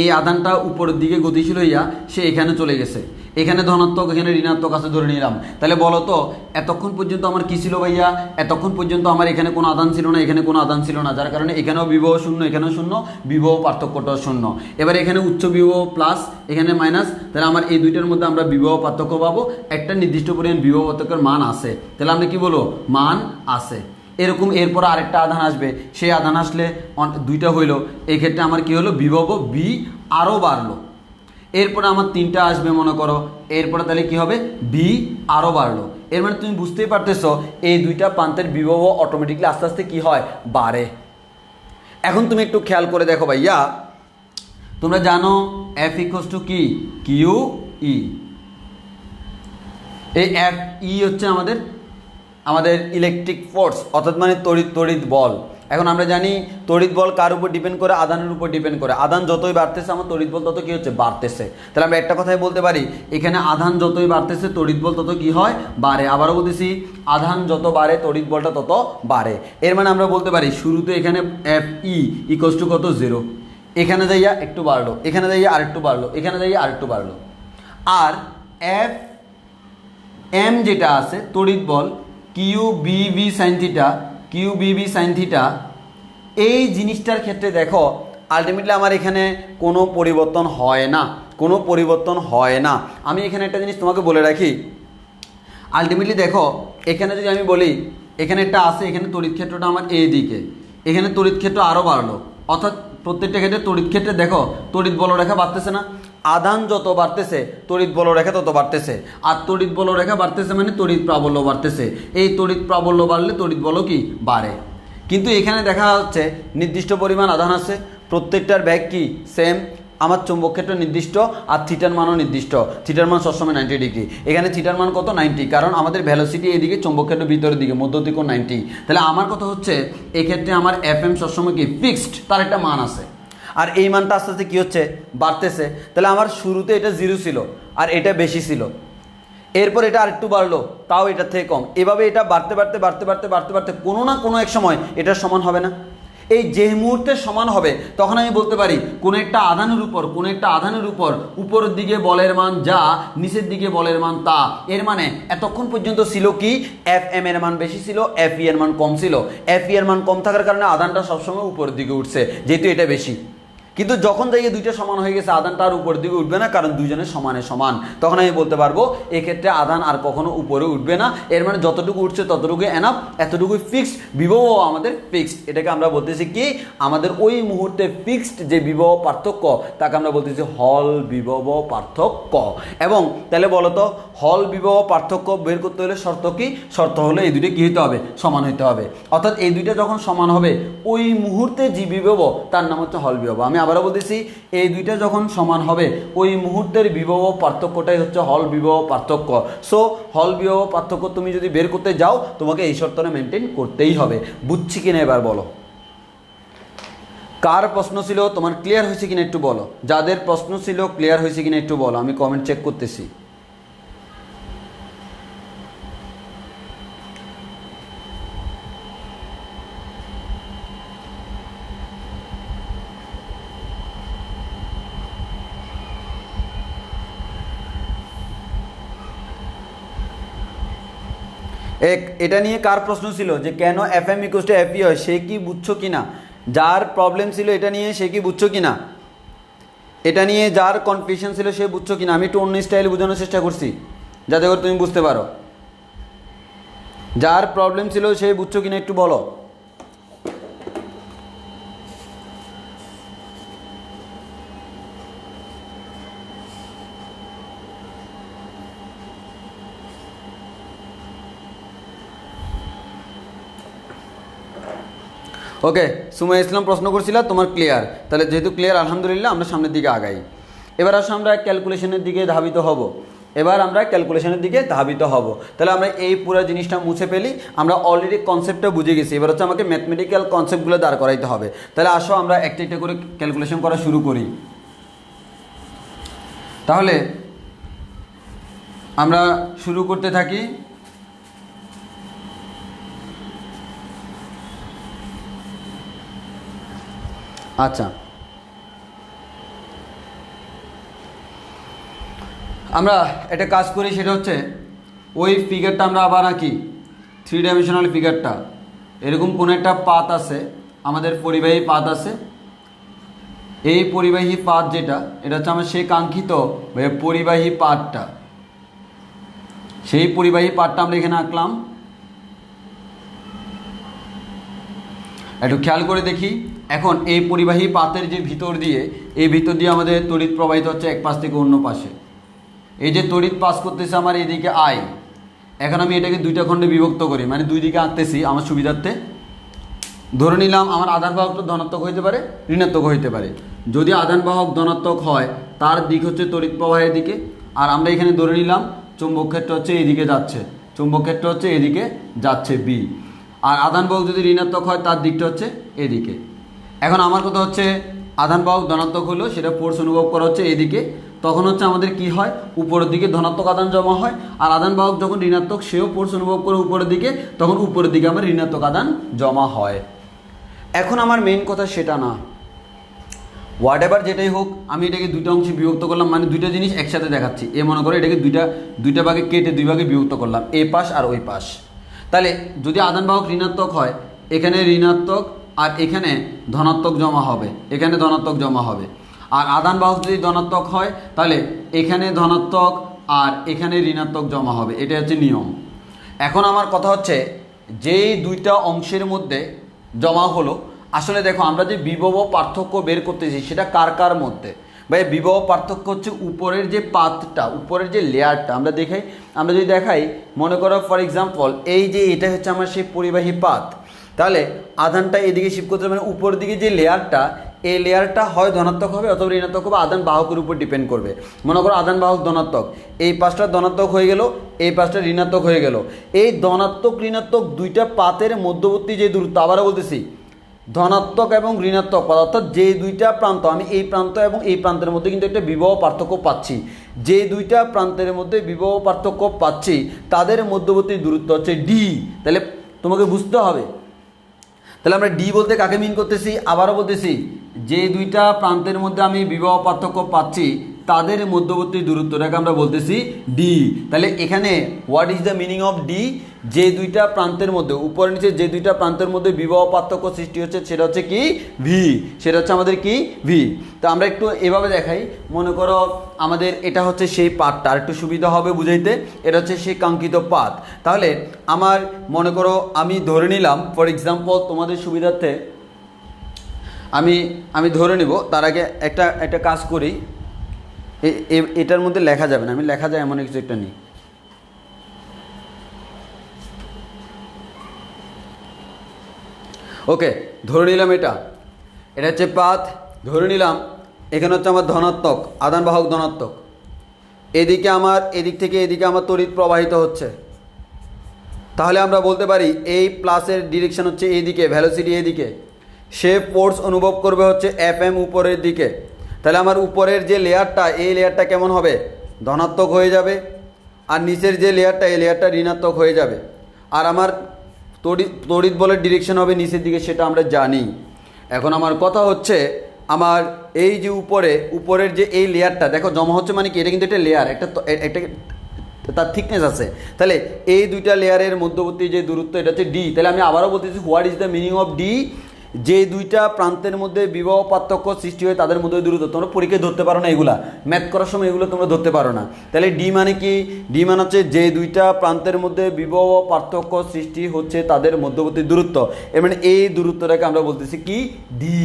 Speaker 1: এই আধানটা উপরের দিকে গতিশীল হইয়া সে এখানে চলে গেছে, এখানে ধনাত্মক এখানে ঋণাত্মক আছে ধরে নিলাম। তাহলে বলো তো এতক্ষণ পর্যন্ত আমার কি ছিল ভাইয়া? এতক্ষণ পর্যন্ত আমার এখানে কোনো আধান ছিল না, এখানে কোনো আধান ছিল না, যার কারণে এখানেও বিভব শূন্য, এখানেও শূন্য, বিভব পার্থক্যটাও শূন্য। এবার এখানে উচ্চ বিভব প্লাস, এখানে মাইনাস, তাহলে আমার এই দুইটার মধ্যে আমরা বিভব পার্থক্য পাবো, একটা নির্দিষ্ট পরিমাণ বিভব পার্থক্যের মান আছে। তাহলে আমরা কি বলবো? মান আছে। এরকম এরপর আরেকটা আধান আসবে, সেই আধান আসলে দুইটা হইলো, এই ক্ষেত্রে আমার কি হলো? বিভব বি আরও বাড়লো। এরপরে আমার 3টা আসবে মনে করো, এরপরে তাহলে কি হবে? বি আরও বাড়লো। এর মানে তুমি বুঝতেই পারতেছো এই দুইটা প্রান্তের বিভব অটোমেটিকলি আস্তে আস্তে কি হয়? বাড়ে। এখন তুমি একটু খেয়াল করে দেখো ভাইয়া, তোমরা জানো এফ ইকুয়ালস টু কি? Q E. এই এফ ই হচ্ছে আমাদের ইলেকট্রিক ফোর্স, অর্থাৎ মানে তড়িৎ বল। এখন আমরা জানি তড়িৎ বল কার উপর ডিপেন্ড করে, আধানের উপর ডিপেন্ড করে। আধান যতই বাড়তেছে আমার তড়িৎ বল তত কি হচ্ছে, বাড়তেছে। তাহলে আমরা একটা কথাই বলতে পারি, এখানে আধান যতই বাড়তেছে তড়িৎ বল তত কি হয়, বাড়ে। আবারও বলতেছি, আধান যত বাড়ে তড়িৎ বলটা তত বাড়ে। এর মানে আমরা বলতে পারি শুরুতে এখানে এফ ই ইকোয়াস টু কত, 0। এখানে যাইয়া একটু বাড়লো, এখানে যাইয়া আরেকটু বাড়লো, এখানে যাইয়া আরেকটু বাড়লো। আর এফ এম যেটা আছে তড়িৎ বল Q B V sine theta, Q B V sine theta, এই জিনিসটার ক্ষেত্রে দেখো আলটিমেটলি আমার এখানে কোনো পরিবর্তন হয় না, কোনো পরিবর্তন হয় না। আমি এখানে একটা জিনিস তোমাকে বলে রাখি, আলটিমেটলি দেখো এখানে যদি আমি বলি এখানে একটা আছে, এখানে তড়িৎ ক্ষেত্রটা আমার এই দিকে, এখানে তড়িৎ ক্ষেত্র আরও বাড়লো, অর্থাৎ প্রত্যেকটা ক্ষেত্রে তড়িৎ ক্ষেত্রে দেখো তড়িৎ বলরেখা বাড়তেছে না, আধান যত বাড়তেছে তড়িৎ বলরেখা তত বাড়তেছে। আর তড়িৎ বলরেখা বাড়তেছে মানে তড়িৎ প্রাবল্য বাড়তেছে। এই তড়িৎ প্রাবল্য বাড়লে তড়িৎ বলও কি বাড়ে। কিন্তু এখানে দেখা যাচ্ছে নির্দিষ্ট পরিমাণ আধান আছে, প্রত্যেকটার ব্যাগ কি সেম, আমার চৌম্বক ক্ষেত্র নির্দিষ্ট আর থিটার মানও নির্দিষ্ট। থিটার মান সবসময় 90 ডিগ্রি। এখানে থিটার মান কত, 90, কারণ আমাদের ভ্যালোসিটি এদিকে, চৌম্বক ক্ষেত্র ভিতরের দিকে, মধ্য দিকে 90। তাহলে আমার কথা হচ্ছে এক্ষেত্রে আমার এফ এম সবসময় কি ফিক্সড, তার একটা মান আছে। আর এই মানটা আস্তে আস্তে কী হচ্ছে, বাড়তেছে। তাহলে আমার শুরুতে এটা 0 ছিল আর এটা বেশি ছিল, এরপর এটা আরেকটু বাড়লো, তাও এটার থেকে কম। এভাবে এটা বাড়তে বাড়তে বাড়তে বাড়তে বাড়তে বাড়তে কোনো না কোনো এক সময় এটার সমান হবে না। এই যে মুহূর্তে সমান হবে তখন আমি বলতে পারি কোনো একটা আধানের উপর, কোনো একটা আধানের উপর উপরের দিকে বলের মান যা, নিচের দিকে বলের মান তা। এর মানে এতক্ষণ পর্যন্ত ছিল কি, এফ এম এর মান বেশি ছিল, এফ ই এর মান কম ছিল। এফ ই এর মান কম থাকার কারণে আধানটা সবসময় উপরের দিকে উঠছে, যেহেতু এটা বেশি। কিন্তু যখন দেখি দুইটা সমান হয়ে গেছে, আধানটা আর উপরের দিকে উঠবে না, কারণ দুইজনের সমানে সমান, তখন আমি বলতে পারবো এক্ষেত্রে আধান আর কখনো উপরে উঠবে না। এর মানে যতটুকু উঠছে ততটুকু এনাফ, এতটুকুই ফিক্সড, বিভব আমাদের ফিক্সড। এটাকে আমরা বলতেছি কি, আমাদের ওই মুহূর্তে ফিক্সড যে বিভব পার্থক্য তাকে আমরা বলতেছি হল বিভব পার্থক্য। এবং তাহলে বলতো হল বিভব পার্থক্য বের করতে হলে শর্ত কি, শর্ত হলো এই দুটো কি হতে হবে, সমান হতে হবে। অর্থাৎ এই দুইটা যখন সমান হবে ওই মুহূর্তে যে বিভব তার নাম হচ্ছে হল বিভব। আমি আবারও বলতেছি, এই দুইটা যখন সমান হবে ওই মুহূর্তের বিভব পার্থক্যটাই হচ্ছে হল বিভব পার্থক্য। সো হল বিভব পার্থক্য তুমি যদি বের করতে যাও তোমাকে এই শর্তটা মেনটেন করতেই হবে। বুঝছি কিনা এবার বলো, কার প্রশ্ন ছিল তোমার ক্লিয়ার হয়েছে কিনা একটু বলো। যাদের প্রশ্ন ছিল ক্লিয়ার হয়েছে কিনা একটু বলো, আমি কমেন্ট চেক করতেছি। এটা নিয়ে কার প্রশ্ন ছিল যে কেন F M equal to F E হয়, সে কি বুঝছো কিনা? যার প্রবলেম ছিল এটা নিয়ে সে কি বুঝছো কিনা, এটা নিয়ে যার কনফিউশন ছিল সে বুঝছো কিনা? আমি একটু অন্য স্টাইলে বোঝানোর চেষ্টা করছি যাতে করে তুমি বুঝতে পারো। যার প্রবলেম ছিল সে বুঝছো কিনা একটু বলো। ওকে, সুমাইয়া ইসলাম প্রশ্ন করছিল, তোমার ক্লিয়ার। তাহলে যেহেতু ক্লিয়ার আলহামদুলিল্লাহ, আমরা সামনের দিকে আগাই। এবার আসলে আমরা ক্যালকুলেশনের দিকে ধাবিত হব। তাহলে আমরা এই পুরো জিনিসটা মুছে ফেলি। আমরা অলরেডি কনসেপ্টটা বুঝে গেছি, এবার হচ্ছে আমাকে ম্যাথমেটিক্যাল কনসেপ্টগুলো দাঁড় করাইতে হবে। তাহলে আসো আমরা একটা একটা করে ক্যালকুলেশন করা শুরু করি। তাহলে আমরা শুরু করতে থাকি। আচ্ছা, আমরা একটা কাজ করি, সেটা হচ্ছে ওই ফিগারটা আমরা আবার আঁকি, 3 ডাইমেনশনাল ফিগারটা। এরকম কোনো একটা পাত আছে, আমাদের পরিবাহী পাত আছে। এই পরিবাহী পাত যেটা, এটা হচ্ছে আমার সেই কাঙ্ক্ষিত পরিবাহী পাতটা। সেই পরিবাহী পাতটা আমরা এখানে আঁকলাম। একটু খেয়াল করে দেখি, এখন এই পরিবাহী পাতের যে ভিতর দিয়ে, এই ভিতর দিয়ে আমাদের তড়িৎ প্রবাহিত হচ্ছে এক পাশ থেকে অন্য পাশে। এই যে তড়িৎ পাস করতেছে আমার এদিকে আই। এখন আমি এটাকে দুইটা খণ্ডে বিভক্ত করি, মানে দুই দিকে আঁকতেছি আমার সুবিধার্থে। ধরে নিলাম আমার আধান বাহকটা ধনাত্মক হইতে পারে, ঋণাত্মক হইতে পারে। যদি আধান বাহক ধনাত্মক হয় তার দিক হচ্ছে তড়িৎ প্রবাহের দিকে। আর আমরা এখানে ধরে নিলাম চৌম্বক ক্ষেত্র হচ্ছে এইদিকে যাচ্ছে, চৌম্বক ক্ষেত্র হচ্ছে এদিকে যাচ্ছে বি। আর আধান বাহক যদি ঋণাত্মক হয় তার দিকটা হচ্ছে এদিকে। এখন আমার কথা হচ্ছে আধান বাহক ধনাত্মক হলো, সেটা ফোর্স অনুভব করা হচ্ছে এদিকে, তখন হচ্ছে আমাদের কি হয়, উপরের দিকে ধনাত্মক আধান জমা হয়। আর আধান বাহক যখন ঋণাত্মক, সেও ফোর্স অনুভব করে উপরের দিকে, তখন উপরের দিকে আমার ঋণাত্মক আধান জমা হয়। এখন আমার মেইন কথা সেটা না, হোয়াট এভার যেটাই হোক, আমি এটাকে দুটো অংশে বিভক্ত করলাম, মানে দুটো জিনিস একসাথে দেখাচ্ছি। এ মনে করো এটাকে দুইটা ভাগে কেটে দুই ভাগে বিভক্ত করলাম, এ পাশ আর ওই পাশ। তাহলে যদি আধান বাহক ঋণাত্মক হয়, এখানে ঋণাত্মক আর এখানে ধনাত্মক জমা হবে, এখানে ধনাত্মক জমা হবে। আর আধান বাহক যদি ধনাত্মক হয়, তাহলে এখানে ধনাত্মক আর এখানে ঋণাত্মক জমা হবে। এটা হচ্ছে নিয়ম। এখন আমার কথা হচ্ছে যেই দুইটা অংশের মধ্যে জমা হলো, আসলে দেখো আমরা যে বিভব পার্থক্য বের করতেছি সেটা কার কার মধ্যে, ভাই বিভব পার্থক্য হচ্ছে উপরের যে পাতটা, উপরের যে লেয়ারটা আমরা যদি দেখাই, মনে করো ফর এক্সাম্পল এই যে এটা হচ্ছে আমার সেই পরিবাহী পাত, তাহলে আধানটা এদিকে শিফট করতে হবে, মানে উপরের দিকে যে লেয়ারটা, এই লেয়ারটা হয় ধনাত্মক হবে অথবা ঋণাত্মক হবে, আধান বাহকের উপর ডিপেন্ড করবে। মনে করো আধান বাহক ধনাত্মক, এই পাশটা ধনাত্মক হয়ে গেল, এই পাশটা ঋণাত্মক হয়ে গেল। এই ধনাত্মক ঋণাত্মক দুইটা পাতের মধ্যবর্তী যে দূরত্ব, আবারও বলতেছি ধনাত্মক এবং ঋণাত্মক পাত, অর্থাৎ যে দুইটা প্রান্ত, আমি এই প্রান্ত এবং এই প্রান্তের মধ্যে কিন্তু একটা বিভব পার্থক্য পাচ্ছি, যে দুইটা প্রান্তের মধ্যে বিভব পার্থক্য পাচ্ছি তাদের মধ্যবর্তী দূরত্ব হচ্ছে ডি। তাহলে তোমাকে বুঝতে হবে, তাহলে আমরা ডি বলতে কাকে মিন করতেছি, আবারও বলতেছি যে দুইটা প্রান্তের মধ্যে আমি বিভব পার্থক্য পাচ্ছি তাদের মধ্যবর্তী দূরত্বটাকে আমরা বলতেছি ডি। তাহলে এখানে what is the meaning of D, যে দুইটা প্রান্তের মধ্যে, উপরে নিচে যে দুইটা প্রান্তের মধ্যে বিভব পার্থক্য সৃষ্টি হচ্ছে সেটা হচ্ছে কি ভি, সেটা হচ্ছে আমাদের কি ভি। তো আমরা একটু এভাবে দেখাই, মনে করো আমাদের এটা হচ্ছে সেই পাতটা, আর একটু সুবিধা হবে বুঝাইতে, এটা হচ্ছে সেই কাঙ্ক্ষিত পাত। তাহলে আমার মনে করো আমি ধরে নিলাম, ফর এক্সাম্পল তোমাদের সুবিধার্থে আমি ধরে নিব, তার আগে একটা কাজ করি, এটার মধ্যে লেখা যাবে না, আমি লেখা যায় এমন কিছু একটা নিই। ওকে, ধরে নিলাম এটা হচ্ছে পাত, ধরে নিলাম এখানে হচ্ছে আমার ধনাত্মক আধান বাহক ধনাত্মক, এদিকে আমার এদিক থেকে এদিকে আমার তড়িৎ প্রবাহিত হচ্ছে। তাহলে আমরা বলতে পারি এই প্লাসের ডিরেকশন হচ্ছে এইদিকে, ভ্যালোসিটি এইদিকে, সে ফোর্স অনুভব করবে হচ্ছে এফএম উপরের দিকে। তাহলে আমার উপরের যে লেয়ারটা, এই লেয়ারটা কেমন হবে, ধনাত্মক হয়ে যাবে, আর নিচের যে লেয়ারটা, এই লেয়ারটা ঋণাত্মক হয়ে যাবে। আর আমার তড়িৎ বলের ডিরেকশন হবে নিচের দিকে, সেটা আমরা জানি। এখন আমার কথা হচ্ছে আমার এই যে উপরের যে এই লেয়ারটা দেখো জমা হচ্ছে, মানে কি এটা কিন্তু একটা লেয়ার, একটা তার থিকনেস আছে। তাহলে এই দুইটা লেয়ারের মধ্যবর্তী যে দূরত্ব এটা হচ্ছে ডি। তাহলে আমি আবারও বলতেছি what is the meaning of D, যে দুইটা প্রান্তের মধ্যে বিভব পার্থক্য সৃষ্টি হয় তাদের মধ্যে দূরত্ব। তোমরা পরীক্ষায় ধরতে পারো না, এগুলা ম্যাথ করার সময় এগুলো তোমরা ধরতে পারো না। তাহলে ডি মানে কি, ডি মানে হচ্ছে যে দুইটা প্রান্তের মধ্যে বিভব পার্থক্য সৃষ্টি হচ্ছে তাদের মধ্যবর্তী দূরত্ব, এর মানে এই দূরত্বটাকে আমরা বলতেছি কি ডি।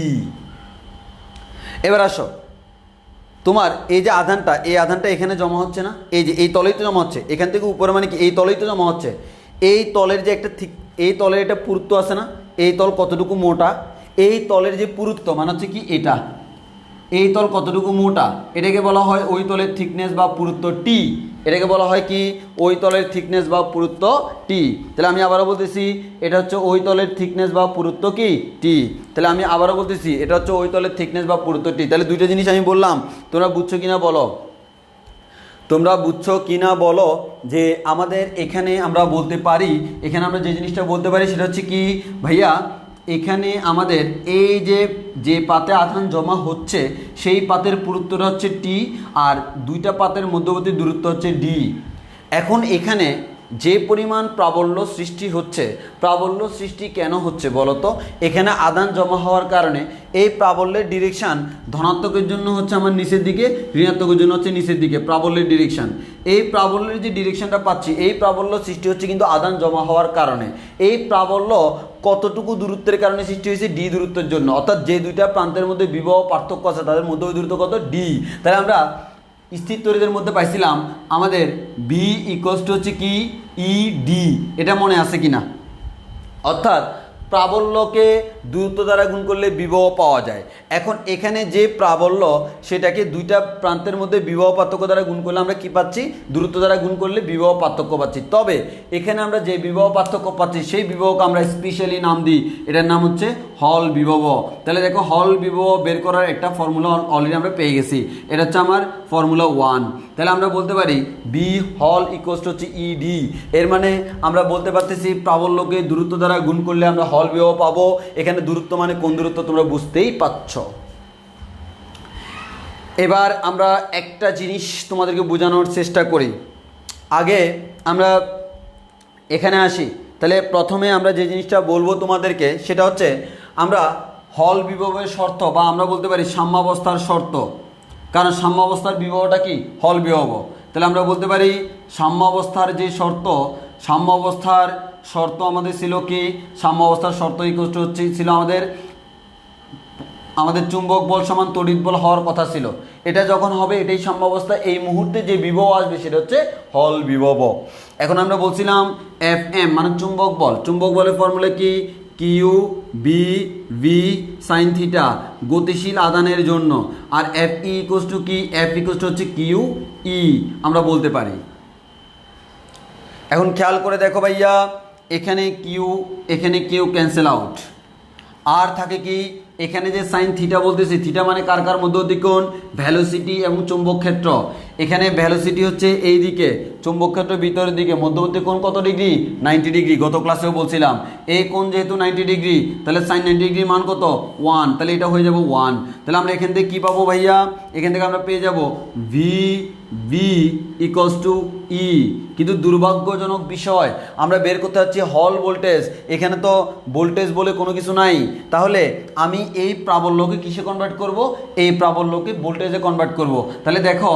Speaker 1: এবার আসো, তোমার এই যে আধানটা, এই আধানটা এখানে জমা হচ্ছে না, এই যে এই তলেই তো জমা হচ্ছে, এখান থেকে উপরে মানে কি এই তলেই তো জমা হচ্ছে। এই তলের যে একটা এই তলের একটা পুরুত্ব আছে না, এই তল কতটুকু মোটা, এই তলের যে পুরুত্ব মানে হচ্ছে কি এটা, এই তল কতটুকু মোটা, এটাকে বলা হয় ওই তলের থিকনেস বা পুরুত্ব টি। এটাকে বলা হয় কি ওই তলের থিকনেস বা পুরুত্ব টি। তাহলে আমি আবারও বলতেছি এটা হচ্ছে ওই তলের থিকনেস বা পুরুত্ব কি টি। তাহলে আমি আবারও বলতেছি এটা হচ্ছে ওই তলের থিকনেস বা পুরুত্ব টি। তাহলে দুইটা জিনিস আমি বললাম, তোমরা বুঝছো কিনা বলো, তোমরা বুঝছো কিনা বলো যে আমাদের এখানে আমরা বলতে পারি, এখানে আমরা যে জিনিসটা বলতে পারি সেটা হচ্ছে কি ভাইয়া, এখানে আমাদের এই যে পাতে আধান জমা হচ্ছে সেই পাতের পুরুত্বটা হচ্ছে টি, আর দুইটা পাতের মধ্যবর্তী দূরত্ব হচ্ছে ডি। এখন এখানে যে পরিমাণ প্রাবল্য সৃষ্টি হচ্ছে, প্রাবল্য সৃষ্টি কেন হচ্ছে বলো তো, এখানে আধান জমা হওয়ার কারণে এই প্রাবল্যের ডিরেকশান ধনাত্মকের জন্য হচ্ছে আমার নিচের দিকে, ঋণাত্মকের জন্য হচ্ছে নিচের দিকে প্রাবল্যের ডিরেকশান। এই প্রাবল্যের যে ডিরেকশানটা পাচ্ছি, এই প্রাবল্য সৃষ্টি হচ্ছে কিন্তু আধান জমা হওয়ার কারণে। এই প্রাবল্য কতটুকু দূরত্বের কারণে সৃষ্টি হয়েছে, ডি দূরত্বের জন্য, অর্থাৎ যে দুইটা প্রান্তের মধ্যে বিভব পার্থক্য আছে তাদের মধ্যে দূরত্ব কত, ডি। তাহলে আমরা স্থির তড়িতের মধ্যে পাইছিলাম আমাদের বি ইকুয়ালস টু হচ্ছে কি ই ডি, এটা মনে আছে কিনা? অর্থাৎ প্রাবল্যকে দূরত্ব দ্বারা গুণ করলে বিভব পাওয়া যায়। এখন এখানে যে প্রাবল্য সেটাকে দুইটা প্রান্তের মধ্যে বিভব পার্থক্য দ্বারা গুণ করলে আমরা কি পাচ্ছি, দূরত্ব দ্বারা গুণ করলে বিভব পার্থক্য পাচ্ছি। তবে এখানে আমরা যে বিভব পার্থক্য পাচ্ছি সেই বিভবকে আমরা স্পেশালি নাম দিই, এটার নাম হচ্ছে হল বিভব। তাহলে দেখো হল বিভব বের করার একটা ফর্মুলা অলরেডি আমরা পেয়ে গেছি, এটা হচ্ছে আমার ফর্মুলা 1। তাহলে আমরা বলতে পারি বি হল ইকুয়ালস টু হচ্ছে ইডি। এর মানে আমরা বলতে পারতেছি প্রাবল্যকে দূরত্ব দ্বারা গুণ করলে আমরা হল বিভব পাবো। এখানে দূরত্ব মানে কোন দূরত্ব তোমরা বুঝতেই পারছ। এবার আমরা একটা জিনিস তোমাদেরকে বোঝানোর চেষ্টা করি। আগে আমরা এখানে আসি, তাহলে প্রথমে আমরা যে জিনিসটা বলবো তোমাদেরকে সেটা হচ্ছে আমরা হল বিভবের শর্ত বা আমরা বলতে পারি সাম্যাবস্থার শর্ত, কারণ সাম্যাবস্থার বিভবটা কি হল বিভব। তাহলে আমরা বলতে পারি সাম্যাবস্থার যে শর্ত, সাম্যাবস্থার শর্ত আমাদের ছিল কি, সাম্যাবস্থার শর্ত ইকুয়াল টু হচ্ছে ছিল আমাদের চুম্বক বল সমান তড়িৎ বল হওয়ার কথা ছিল। এটা যখন হবে এটাই সাম্যাবস্থা, এই মুহূর্তে যে বিভব আসবে সেটা হচ্ছে হল বিভব। এখন আমরা বলছিলাম এফ এম মানে চুম্বক বল, চুম্বক বলের ফর্মুলা কি, Q B V sine theta গতিশীল আদানের জন্য, আর এফ ই ইকুয়ালস টু কি, এফ ইকুয়ালস টু হচ্ছে কিউ ই আমরা বলতে পারি। এখন খেয়াল করে দেখো ভাইয়া, এখানে কিউ ক্যান্সেল আউট, আর থাকে কি এখানে যে সাইন থিটা বলতেছি, থিটা মানে কার কার মধ্যবর্তী কোণ, ভ্যালোসিটি এবং চুম্বক ক্ষেত্র। এখানে ভ্যালোসিটি হচ্ছে এই দিকে, চুম্বক ক্ষেত্র ভিতরের দিকে, মধ্যবর্তী কোণ কত ডিগ্রি, 90 ডিগ্রি। গত ক্লাসেও বলছিলাম এই কোণ যেহেতু 90 ডিগ্রি তাহলে সাইন 90 ডিগ্রির মান কত 1, তাহলে এটা হয়ে যাবে 1। তাহলে আমরা এখান থেকে কী পাবো ভাইয়া, এখান থেকে আমরা পেয়ে যাব ভি ভি ইকুয়ালস টু ই। কিন্তু দুর্ভাগ্যজনক বিষয় আমরা বের করতে যাচ্ছি হল ভোল্টেজ, এখানে তো ভোল্টেজ বলে কোনো কিছু নাই। তাহলে আমি এই প্রাবল্যকে কিসে কনভার্ট করব, এই প্রাবল্যকে ভোল্টেজে কনভার্ট করব। তাহলে দেখো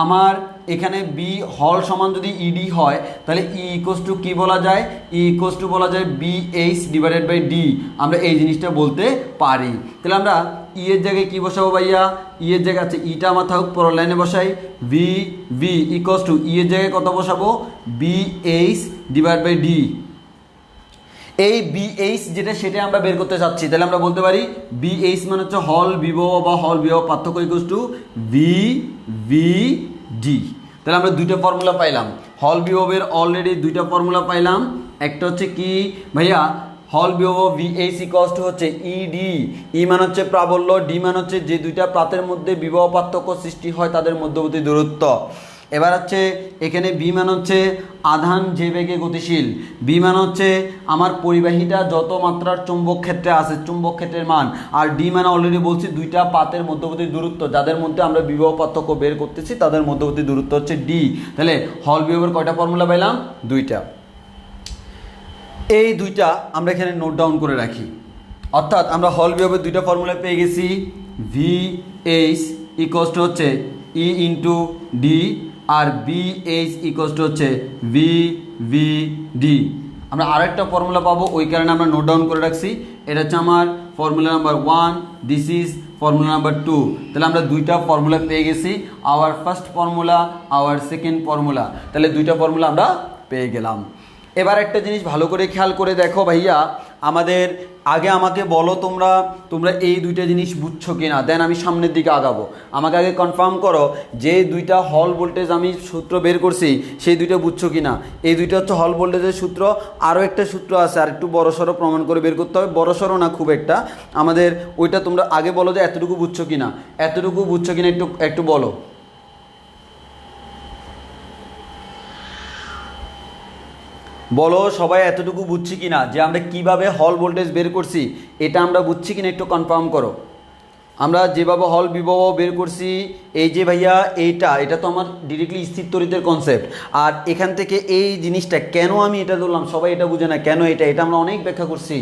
Speaker 1: আমার এখানে বি হল সমান যদি ইডি হয় তাহলে ই ইকুয়ালস টু কী বলা যায়, ই ইকুয়ালস টু বলা যায় B H divided by D, আমরা এই জিনিসটা বলতে পারি। তাহলে আমরা ই এর জায়গায় কী বসাবো ভাইয়া, ই এর জায়গায় আছে ইটা আমার থাকুক, পরের লাইনে বসাই V V equals to E এর জায়গায় কত বসাবো, B H divide by D. এই বিএইচ যেটা সেটা আমরা বের করতে চাচ্ছি, তাহলে আমরা বলতে পারি বিএইচ মানে হচ্ছে হল বিভব বা হল বিভব পার্থক্য equals to V V D. তাহলে আমরা দুইটা ফর্মুলা পাইলাম, হল বিভবের অলরেডি দুইটা ফর্মুলা পাইলাম। একটা হচ্ছে কি ভাইয়া, হল বিভব ভিএইচ ইকুয়ালস টু হচ্ছে ইডি, ই মানে হচ্ছে প্রাবল্য, ডি মানে হচ্ছে যে দুইটা প্রাতের মধ্যে বিভব পার্থক্য সৃষ্টি হয় তাদের মধ্যবর্তী দূরত্ব। এবার হচ্ছে এখানে বি মান হচ্ছে আধান যে বেগে গতিশীল, বি মান হচ্ছে আমার পরিবাহীটা যত মাত্রার চুম্বক ক্ষেত্রে আছে চুম্বক ক্ষেত্রের মান, আর ডি মানে অলরেডি বলছি দুইটা পাতের মধ্যবর্তী দূরত্ব যাদের মধ্যে আমরা বিভব পার্থক্য বের করতেছি তাদের মধ্যবর্তী দূরত্ব হচ্ছে ডি। তাহলে হল বিভবের কয়টা ফর্মুলা পাইলাম, দুইটা। এই দুইটা আমরা এখানে নোট ডাউন করে রাখি, অর্থাৎ আমরা হল বিভবের দুইটা ফর্মুলা পেয়ে গেছি, ভি এইচ ইকুয়ালস টু হচ্ছে ই ইন্টু ডি, আর বি এইচ ইকুয়ালস টু হচ্ছে ভি ভি ডি। আমরা আরেকটা ফর্মুলা পাবো, ওই কারণে আমরা নোট ডাউন করে রাখছি। এটা হচ্ছে আমার formula number 1, this is formula number 2। তাহলে আমরা দুইটা ফর্মুলা পেয়ে গেছি, our first formula, our second formula. তাহলে দুইটা ফর্মুলা আমরা পেয়ে গেলাম। এবার একটা জিনিস ভালো করে খেয়াল করে দেখো ভাইয়া, আমাদের আগে আমাকে বলো তোমরা এই দুইটা জিনিস বুঝছো কিনা, দেন আমি সামনের দিকে আগাবো। আমাকে আগে কনফার্ম করো যে দুইটা হল ভোল্টেজ আমি সূত্র বের করছি সেই দুইটা বুঝছো কিনা। এই দুইটা হচ্ছে হল ভোল্টেজের সূত্র, আরও একটা সূত্র আছে আর একটু বড়সড় প্রমাণ করে বের করতে হবে, বড়সড় না খুব একটা আমাদের, ওইটা তোমরা আগে বলো যে এতটুকু বুঝছো কিনা, এতটুকু বুঝছো কিনা একটু বলো। বলো সবাই এতটুকু বুঝছি কিনা যে আমরা কিভাবে হল ভোল্টেজ বের করছি, এটা আমরা বুঝছি কিনা একটু কনফার্ম করো। আমরা যেভাবে হল বিভব বের করছি, এই যে ভাইয়া এটা তো আমার ডিরেক্টলি স্থির তড়িতের কনসেপ্ট, আর এখান থেকে এই জিনিসটা কেন আমি এটা ধরলাম সবাই এটা বুঝে না কেন, এটা আমরা অনেক ব্যাখ্যা করছি।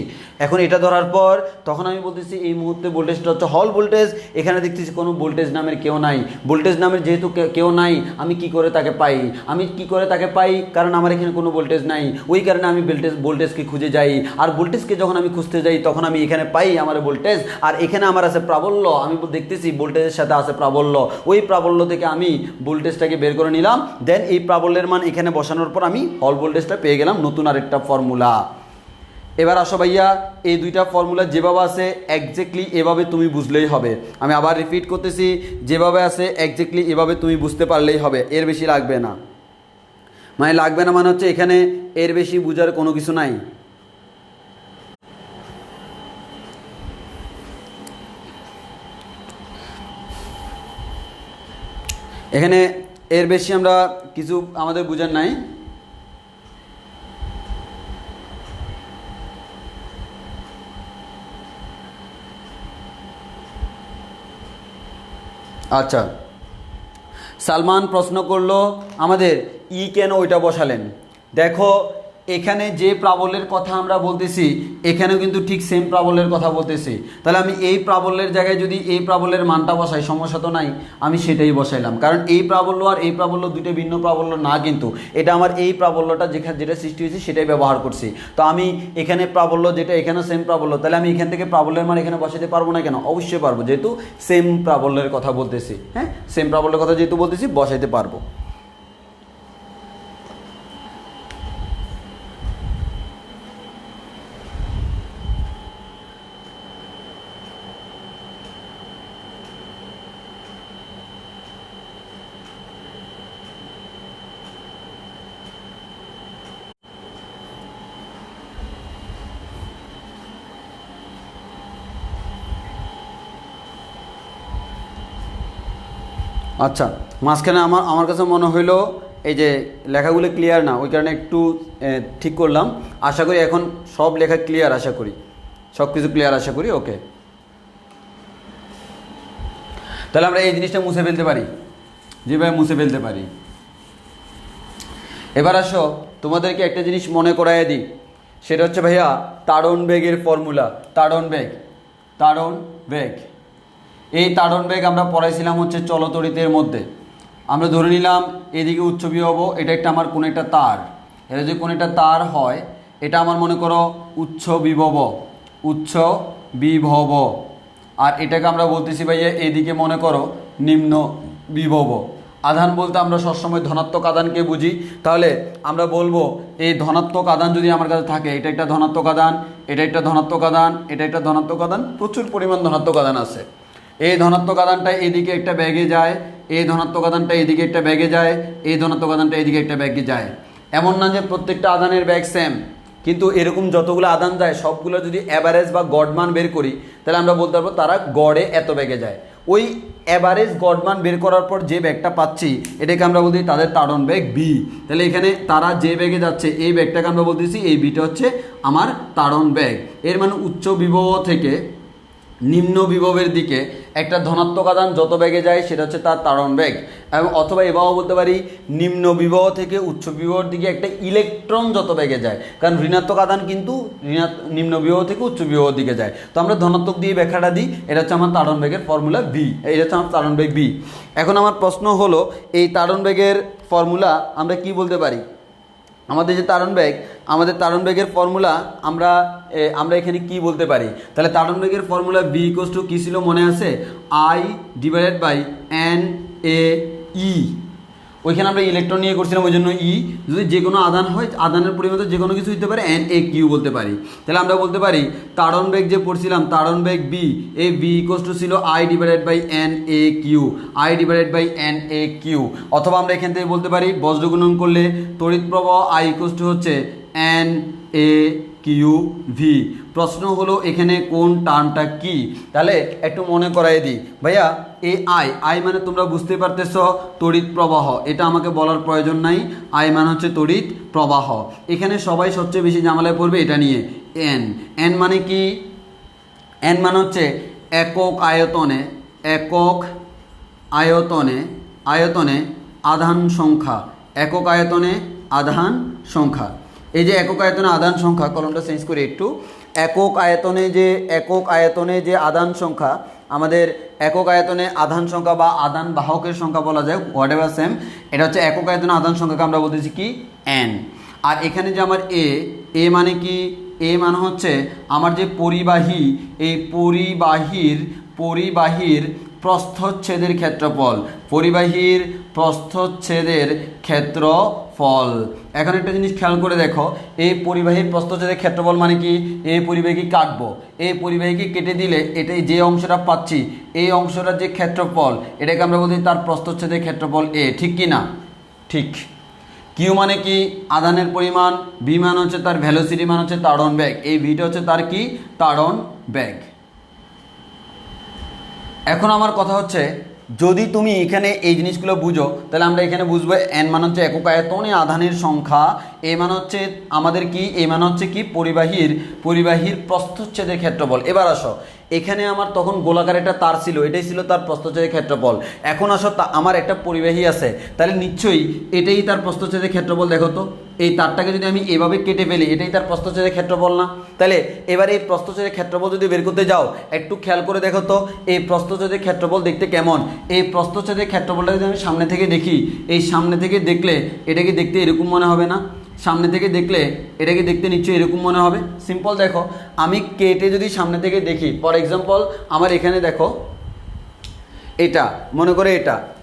Speaker 1: এখন এটা ধরার পর তখন আমি বলতেছি এই মুহূর্তে ভোল্টেজটা হচ্ছে হল ভোল্টেজ, এখানে দেখতেছি কোনো ভোল্টেজ নামের কেউ নাই, ভোল্টেজ নামের যেহেতু কেউ নাই আমি কি করে তাকে পাই, কারণ আমার এখানে কোনো ভোল্টেজ নাই, ওই কারণে আমি ভোল্টেজকে খুঁজে যাই, আর ভোল্টেজকে যখন আমি খুঁজতে যাই তখন আমি এখানে পাই আমার ভোল্টেজ, আর এখানে আমার আছে প্রাবল্য, আমি দেখতেছি ভোল্টেজের সাথে আছে প্রাবল্য, ওই প্রাবল্য থেকে আমি ভোল্টেজটাকে বের করে নিলাম, দেন এই প্রাবল্যের মান এখানে বসানোর পর আমি হল ভোল্টেজটা পেয়ে গেলাম, নতুন আরেকটা ফর্মুলা। এবার আসো ভাইয়া, এই দুইটা ফর্মুলা যেভাবে আছে এক্স্যাক্টলি এভাবে তুমি বুঝলেই হবে। আমি আবার রিপিট করতেছি, যেভাবে আছে এক্স্যাক্টলি এভাবে তুমি বুঝতে পারলেই হবে, এর বেশি লাগবে না। মানে লাগবে না মানে হচ্ছে এখানে এর বেশি বোঝার কোনো কিছু নাই। এখানে এর বেশি আমরা কিছু আমাদের বোঝার নাই। আচ্ছা, সালমান প্রশ্ন করলো আমাদের ই কেন ওইটা বসালেন। দেখো এখানে যে প্রাবল্যের কথা আমরা বলতেছি এখানেও কিন্তু ঠিক সেম প্রাবল্যের কথা বলতেছি। তাহলে আমি এই প্রাবল্যের জায়গায় যদি এই প্রাবল্যের মানটা বসাই সমস্যা তো নাই, আমি সেটাই বসাইলাম। কারণ এই প্রাবল্য আর এই প্রাবল্য দুটো ভিন্ন প্রাবল্য না, কিন্তু এটা আমার এই প্রাবল্যটা যেটা সৃষ্টি হয়েছে সেটাই ব্যবহার করছি। তো আমি এখানে প্রাবল্য যেটা এখানে সেম প্রাবল্য, তাহলে আমি এখান থেকে প্রাবল্যের মান এখানে বসাতে পারবো না কেন? অবশ্যই পারবো, যেহেতু সেম প্রাবল্যের কথা বলতেছি। হ্যাঁ, সেম প্রাবল্যের কথা যেহেতু বলতেছি বসাইতে পারবো। আচ্ছা, মাঝখানে আমার কাছে মনে হইলো এই যে লেখাগুলো ক্লিয়ার না, ওই কারণে একটু ঠিক করলাম। আশা করি এখন সব লেখা ক্লিয়ার, আশা করি সব কিছু ক্লিয়ার, আশা করি। ওকে, তাহলে আমরা এই জিনিসটা মুছে ফেলতে পারি, যেভাবে মুছে ফেলতে পারি। এবার আসো তোমাদেরকে একটা জিনিস মনে করাইয়া দিই, সেটা হচ্ছে ভাইয়া তাড়ন বেগের ফর্মুলা। তাড়ন বেগ এই তাড়ন বেগ আমরা পড়াইছিলাম হচ্ছে চলতরিতের মধ্যে। আমরা ধরে নিলাম এদিকে উচ্চ বিভব, এটা একটা আমার কোন একটা তার, এটা যদি কোন একটা তার হয় এটা আমার মনে করো উচ্চ বিভব, আর এটাকে আমরা বলতেছি ভাইয়া এদিকে মনে করো নিম্ন বিভব। আধান বলতে আমরা সবসময় ধনাত্মক আধানকে বুঝি, তাহলে আমরা বলবো এই ধনাত্মক আধান যদি আমার কাছে থাকে, এটা একটা ধনাত্মক আধান, এটা একটা ধনাত্মক আধান, এটা একটা ধনাত্মক আধান, প্রচুর পরিমাণ ধনাত্মক আধান আছে। এই ধনাত্মক আধানটা এদিকে একটা ব্যাগে যায়, এই ধনাত্মক আধানটা এদিকে একটা ব্যাগে যায়, এই ধনাত্মক আধানটা এদিকে একটা ব্যাগে যায়। এমন না যে প্রত্যেকটা আধানের ব্যাগ সেম, কিন্তু এরকম যতগুলো আধান যায় সবগুলো যদি অ্যাভারেজ বা গড় মান বের করি তাহলে আমরা বলতে পারবো তারা গড়ে এত ব্যাগে যায়। ওই অ্যাভারেজ গড় মান বের করার পর যে ব্যাগটা পাচ্ছি এটাকে আমরা বলছি তাদের তাড়ন ব্যাগ বি। তাহলে এখানে তারা যে ব্যাগে যাচ্ছে এই ব্যাগটাকে আমরা বলতেছি এই বিটা হচ্ছে আমার তাড়ন ব্যাগ। এর মানে উচ্চ বিভব থেকে নিম্ন বিভবের দিকে একটা ধনাত্মক আধান যত বেগে যায় সেটা হচ্ছে তার তাড়ন বেগ। এবং অথবা এভাবেও বলতে পারি নিম্ন বিভব থেকে উচ্চ বিভবের দিকে একটা ইলেকট্রন যত বেগে যায়, কারণ ঋণাত্মক আধান কিন্তু নিম্ন বিভব থেকে উচ্চ বিভবের দিকে যায়। তো আমরা ধনাত্মক দিয়ে ব্যাখ্যাটা দিই, এটা হচ্ছে আমার তাড়ন বেগের ফর্মুলা বি, এটা হচ্ছে আমার তাড়ন বেগ বি। এখন আমার প্রশ্ন হলো এই তাড়ন বেগের ফর্মুলা আমরা কি বলতে পারি? আমাদের যে তাড়ন বেগ, আমাদের তাড়ন বেগের ফর্মুলা আমরা এখানে কি বলতে পারি? তাহলে তাড়ন বেগের ফর্মুলা বি ইকুয়ালস টু কি ছিল মনে আছে? I divided by N A E. ওইখানে আমরা ইলেকট্রন নিয়ে করছিলাম ওই জন্য ই। যদি যে কোনো আধান হয় আধানের পরিমাণে যে কোনো কিছু হতে পারে এন এ কিউ বলতে পারি। তাহলে আমরা বলতে পারি তাড়ন বেগ যে পড়ছিলাম তাড়ন বেগ বি, এই বি ইকুয়ালস টু ছিল I divided by N A Q, I divided by N A Q. অথবা আমরা এখান থেকে বলতে পারি বজ্র গুণন করলে তড়িৎ প্রবাহ আই ইকুয়ালস টু হচ্ছে এন এ কিউ ভি। প্রশ্ন হলো এখানে কোন টার্মটা কি? তাহলে একটু মনে করাই দিই ভাইয়া, এই আই মানে তোমরা বুঝতে পারতেছ তড়িৎ প্রবাহ, এটা আমাকে বলার প্রয়োজন নাই। আই মানে হচ্ছে তড়িৎ প্রবাহ। এখানে সবাই সবচেয়ে বেশি ঝামেলায় পড়বে এটা নিয়ে। এন মানে কি? এন মানে হচ্ছে একক আয়তনে আধান সংখ্যা, একক আয়তনে আধান সংখ্যা। এই যে একক আয়তনে আধান সংখ্যা, কলমটা চেঞ্জ করি একটু। একক আয়তনে যে আধান সংখ্যা, আমাদের একক আয়তনে আধান সংখ্যা বা আধান বাহকের সংখ্যা বলা যায়, হোয়াট এভার সেম, এটা হচ্ছে একক আয়তনে আধান সংখ্যাকে আমরা বলতেছি কি এন। আর এখানে যে আমার এ মানে কি? এ মানে হচ্ছে আমার যে পরিবাহী, এই পরিবাহীর প্রস্থচ্ছেদের ক্ষেত্রফল, পরিবাহীর প্রস্থচ্ছেদের ক্ষেত্রফল। এখন একটা জিনিস খেয়াল করে দেখো, এই পরিবাহীর প্রস্থচ্ছেদের ক্ষেত্রফল মানে কি, এই পরিবাহীকে কাটবো, এই পরিবাহীকে কেটে দিলে এটাই যে অংশটা পাচ্ছি এই অংশটার যে ক্ষেত্রফল এটাকে আমরা বলি তার প্রস্থচ্ছেদের ক্ষেত্রফল এ, ঠিক কি না? ঠিক। কিউ মানে কি, আধানের পরিমাণ, বি মান হচ্ছে তার ভেলোসিটি মান হচ্ছে তাড়ন বেগ, এই ভিটা হচ্ছে তার কি, তাড়ন বেগ। এখন আমার কথা হচ্ছে যদি তুমি এখানে এই জিনিসগুলো বুঝো তাহলে আমরা এখানে বুঝবো এন মান হচ্ছে একক আয়তন, আধানের সংখ্যা, এ মান হচ্ছে আমাদের কি, এ মান হচ্ছে কি পরিবাহীর প্রস্থচ্ছেদের ক্ষেত্রফল। এবার আসো এখানে আমার তখন গোলাকার একটা তার ছিল, এটাই ছিল তার প্রস্থচ্ছেদের ক্ষেত্রফল। এখন আসো আমার একটা পরিবাহী আছে, তাহলে নিশ্চয়ই এটাই তার প্রস্থচ্ছেদের ক্ষেত্রফল। দেখো তো এই তারটাকে যদি আমি এভাবে কেটে ফেলি এটাই তার প্রস্থচ্ছেদের ক্ষেত্রফল না? তাহলে এবার এই প্রস্থচ্ছেদের ক্ষেত্রফল যদি বের করতে যাও একটু খেয়াল করে দেখো তো এই প্রস্থচ্ছেদের ক্ষেত্রফল দেখতে কেমন। এই প্রস্থচ্ছেদের ক্ষেত্রফলটা যদি আমি সামনে থেকে দেখি, এই সামনে থেকে দেখলে এটাকে দেখতে এরকম মনে হবে না? সামনে থেকে দেখলে এটাকে দেখতে নিশ্চয়ই এরকম মনে হবে। সিম্পল দেখো, আমি কেটে যদি সামনে থেকে দেখি, ফর এক্সাম্পল আমার এখানে দেখো এটা মনে করে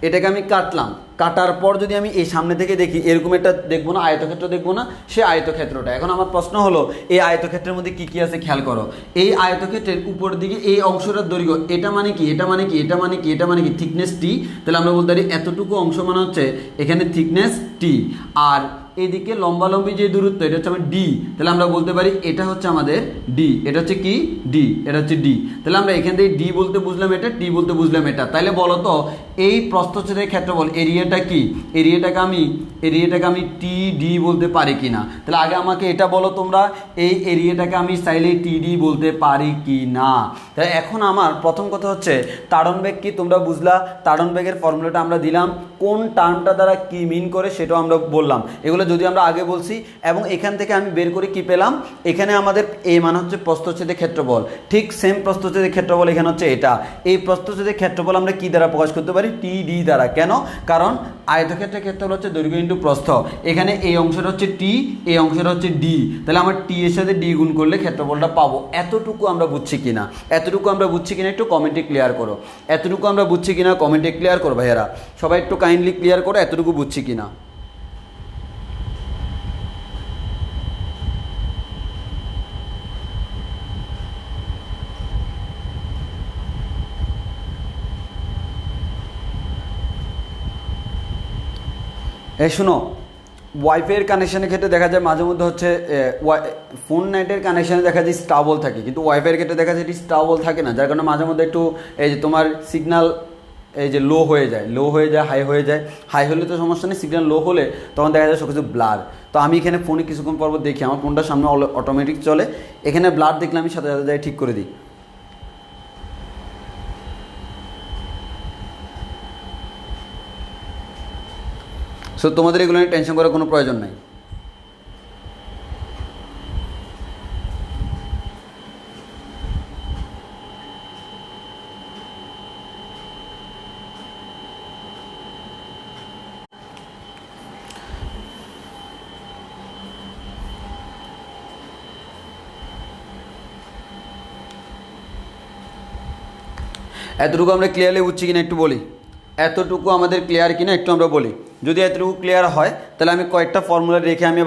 Speaker 1: এটাকে আমি কাটলাম, কাটার পর যদি আমি এই সামনে থেকে দেখি এরকম একটা দেখবো না, আয়তক্ষেত্র দেখবো না, সে আয়তক্ষেত্রটা। এখন আমার প্রশ্ন হলো এই আয়তক্ষেত্রের মধ্যে কি কি আছে খেয়াল করো। এই আয়তক্ষেত্রের উপর দিকে এই অংশটার দৈর্ঘ্য, এটা মানে কি, এটা মানে কি, এটা মানে কি, এটা মানে কি থিকনেস টি। তাহলে আমরা বলতে পারি এতটুকু অংশ মানে হচ্ছে এখানে থিকনেস টি। আর এদিকে লম্বালম্বি যে দূরত্ব এটা হচ্ছে আমার ডি, তাহলে আমরা বলতে পারি এটা হচ্ছে আমাদের ডি। এটা হচ্ছে কি, ডি, এটা হচ্ছে ডি। তাহলে আমরা এখান থেকে ডি বলতে বুঝলাম এটা, টি বলতে বুঝলাম এটা। তাহলে বলো তো এই প্রস্থচ্ছেদের ক্ষেত্রফল এরিয়াটা কি, এরিয়াটাকে আমি টি ডি বলতে পারি কি না? তাহলে আগে আমাকে এটা বলো তোমরা, এই এরিয়াটাকে আমি চাইলে টি ডি বলতে পারি কি না? তাহলে এখন আমার প্রথম কথা হচ্ছে তাড়ন বেগ কি তোমরা বুঝলা, তাড়ন বেগের ফর্মুলাটা আমরা দিলাম, কোন টার্মটা দ্বারা কি মিন করে সেটাও আমরা বললাম, এগুলো যদি আমরা আগে বলছি। এবং এখান থেকে আমি বের করে কি পেলাম, এখানে আমাদের এ মান হচ্ছে প্রস্থচ্ছেদের ক্ষেত্রফল, ঠিক সেম প্রস্থচ্ছেদের ক্ষেত্রফল এখানে হচ্ছে এটা। এই প্রস্থচ্ছেদের ক্ষেত্রফল আমরা কি দ্বারা প্রকাশ করতে পারি, টি ডি দ্বারা। কেন? কারণ আয়তক্ষেত্রের ক্ষেত্রফল হচ্ছে দৈর্ঘ্য ইন্টু প্রস্থ, এখানে এই অংশটা হচ্ছে টি, এই অংশটা হচ্ছে ডি, তাহলে আমার টি এর সাথে ডি গুণ করলে ক্ষেত্রফলটা পাবো। এতটুকু আমরা বুঝছি কিনা, এতটুকু আমরা বুঝছি কিনা একটু কমেন্টে ক্লিয়ার করো। এতটুকু আমরা বুঝছি কিনা কমেন্টে ক্লিয়ার করো ভাইয়ারা, সবাই একটু কাইন্ডলি ক্লিয়ার করো এতটুকু বুঝছি কিনা। এই শুনো, ওয়াইফাইয়ের কানেকশানের ক্ষেত্রে দেখা যায় মাঝে মধ্যে হচ্ছে ফোন নেটের কানেকশানে দেখা যায় স্টাবল থাকে, কিন্তু ওয়াইফাইয়ের ক্ষেত্রে দেখা যায় এটি স্টাবল থাকে না, যার কারণে মাঝে মধ্যে একটু এই যে তোমার সিগন্যাল এই যে লো হয়ে যায়, হাই হয়ে যায়। হাই হলে তো সমস্যা নেই, সিগন্যাল লো হলে তখন দেখা যায় সব কিছু ব্লার। তো আমি এখানে ফোনে কিছুক্ষণ পর দেখি আমার ফোনটা সামনে অটোমেটিক চলে, এখানে ব্লার দেখলে আমি সাথে সাথে যাই ঠিক করে দিই। সো তোমাদের এগুলো নিয়ে টেনশন করার কোনো প্রয়োজন নাই। এতটুকু আমরা ক্লিয়ারলি বুঝছি কিনা একটু বলি, এতটুকু আমাদের ক্লিয়ার কিনা একটু আমরা বলি। যদি এতটুকু ক্লিয়ার হয় তাহলে আমি কয়েকটা ফর্মুলা রেখে আমি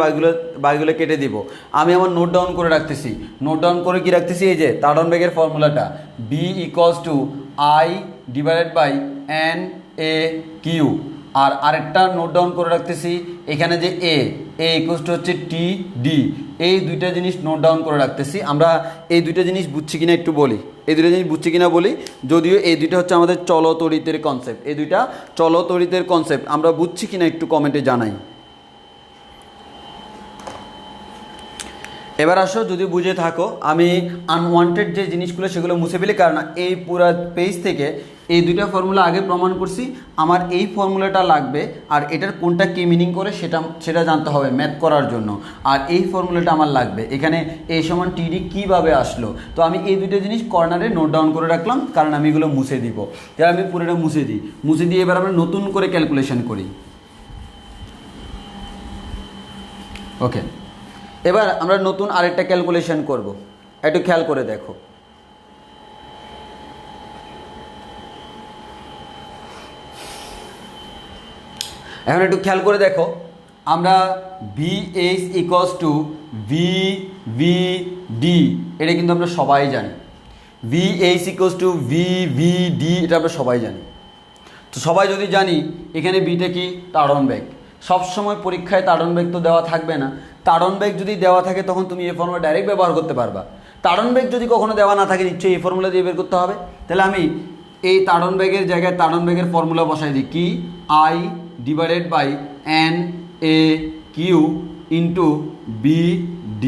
Speaker 1: বাকিগুলো কেটে দিব। আমি আমার নোট ডাউন করে রাখতেছি, নোট ডাউন করে কি রাখতেছি, এই যে তাড়ন বেগের ফর্মুলাটা B equals to I divided by N A Q. আর আরেকটা নোট ডাউন করে রাখতেছি এখানে যে এ ইকুয়ালস টু হচ্ছে টি ডি। এই দুইটা জিনিস নোট ডাউন করে রাখতেছি। আমরা এই দুইটা জিনিস বুঝছি কিনা একটু বলি, এই দুইটা জিনিস বুঝছি কিনা বলি। যদিও এই দুইটা হচ্ছে আমাদের চলতরিতের কনসেপ্ট, এই দুইটা চলতরিতের কনসেপ্ট আমরা বুঝছি কিনা একটু কমেন্টে জানাই। এবার আসো, যদি বুঝে থাকো আমি আনওয়ান্টেড যে জিনিসগুলো সেগুলো মুছে ফেলি, কারণ এই পুরো পেজ থেকে এই দুইটা ফর্মুলা আগে প্রমাণ করছি, আমার এই ফর্মুলাটা লাগবে আর এটার কোনটা কী মিনিং করে সেটা জানতে হবে ম্যাথ করার জন্য। আর এই ফর্মুলাটা আমার লাগবে, এখানে এই সমান টিডি কীভাবে আসলো। তো আমি এই দুটো জিনিস কর্নারে নোট ডাউন করে রাখলাম, কারণ আমি এগুলো মুছে দিব। যারা আমি পুরোটা মুছে দিয়ে এবার আমরা নতুন করে ক্যালকুলেশন করি। ওকে, এবার আমরা নতুন আরেকটা ক্যালকুলেশন করব, একটু খেয়াল করে দেখো। এখন একটু খেয়াল করে দেখো, আমরা VH ইকুয়ালস টু VVD এটা কিন্তু আমরা সবাই জানি। VH ইকুয়ালস টু VVD এটা আমরা সবাই জানি। তো সবাই যদি জানি, এখানে বিটা কি? তাড়ন বেগ। সবসময় পরীক্ষায় তাড়ন বেগ তো দেওয়া থাকবে না। তাড়ন বেগ যদি দেওয়া থাকে তখন তুমি এই ফর্মুলা ডাইরেক্ট ব্যবহার করতে পারবা। তাড়ন বেগ যদি কখনো দেওয়া না থাকে, নিশ্চয়ই এই ফর্মুলা দিয়ে বের করতে হবে। তাহলে আমি এই তাড়ন বেগের জায়গায় তাড়ন বেগের ফর্মুলা বসাই দিই, কি? I divided by NAQ into BD।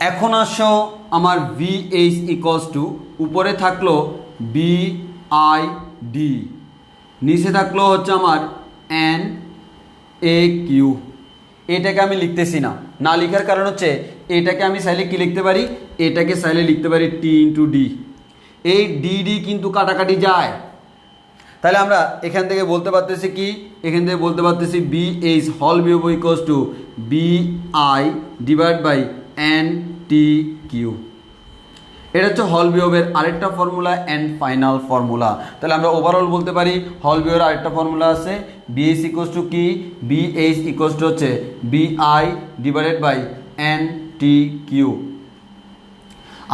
Speaker 1: এখন আসো আমার VH ইকুয়ালস টু, উপরে থাকলো BID, নিচে থাকলো হচ্ছে আমার NAQ। এটাকে আমি লিখতেছি না, না লিখার কারণ হচ্ছে এটাকে আমি চাইলে কি লিখতে পারি? এটাকে চাইলে লিখতে পারি T ইন্টু D। এই DD কিন্তু কাটাকাটি যায়। তাহলে আমরা এখান থেকে বলতে পারতেছি কি? এখান থেকে বলতে পারতেছি BH হল বিয়োগ equals to BI divide by NTQ। এটা হচ্ছে হল বিয়োগের আরেকটা ফর্মুলা অ্যান্ড ফাইনাল ফর্মুলা। তাহলে আমরা ওভারঅল বলতে পারি হল বিয়োগের আরেকটা ফর্মুলা আছে, BH ইকুয়ালস টু কি? BH ইকুয়ালস টু হচ্ছে BI ডিভাইডেড বাই NTQ।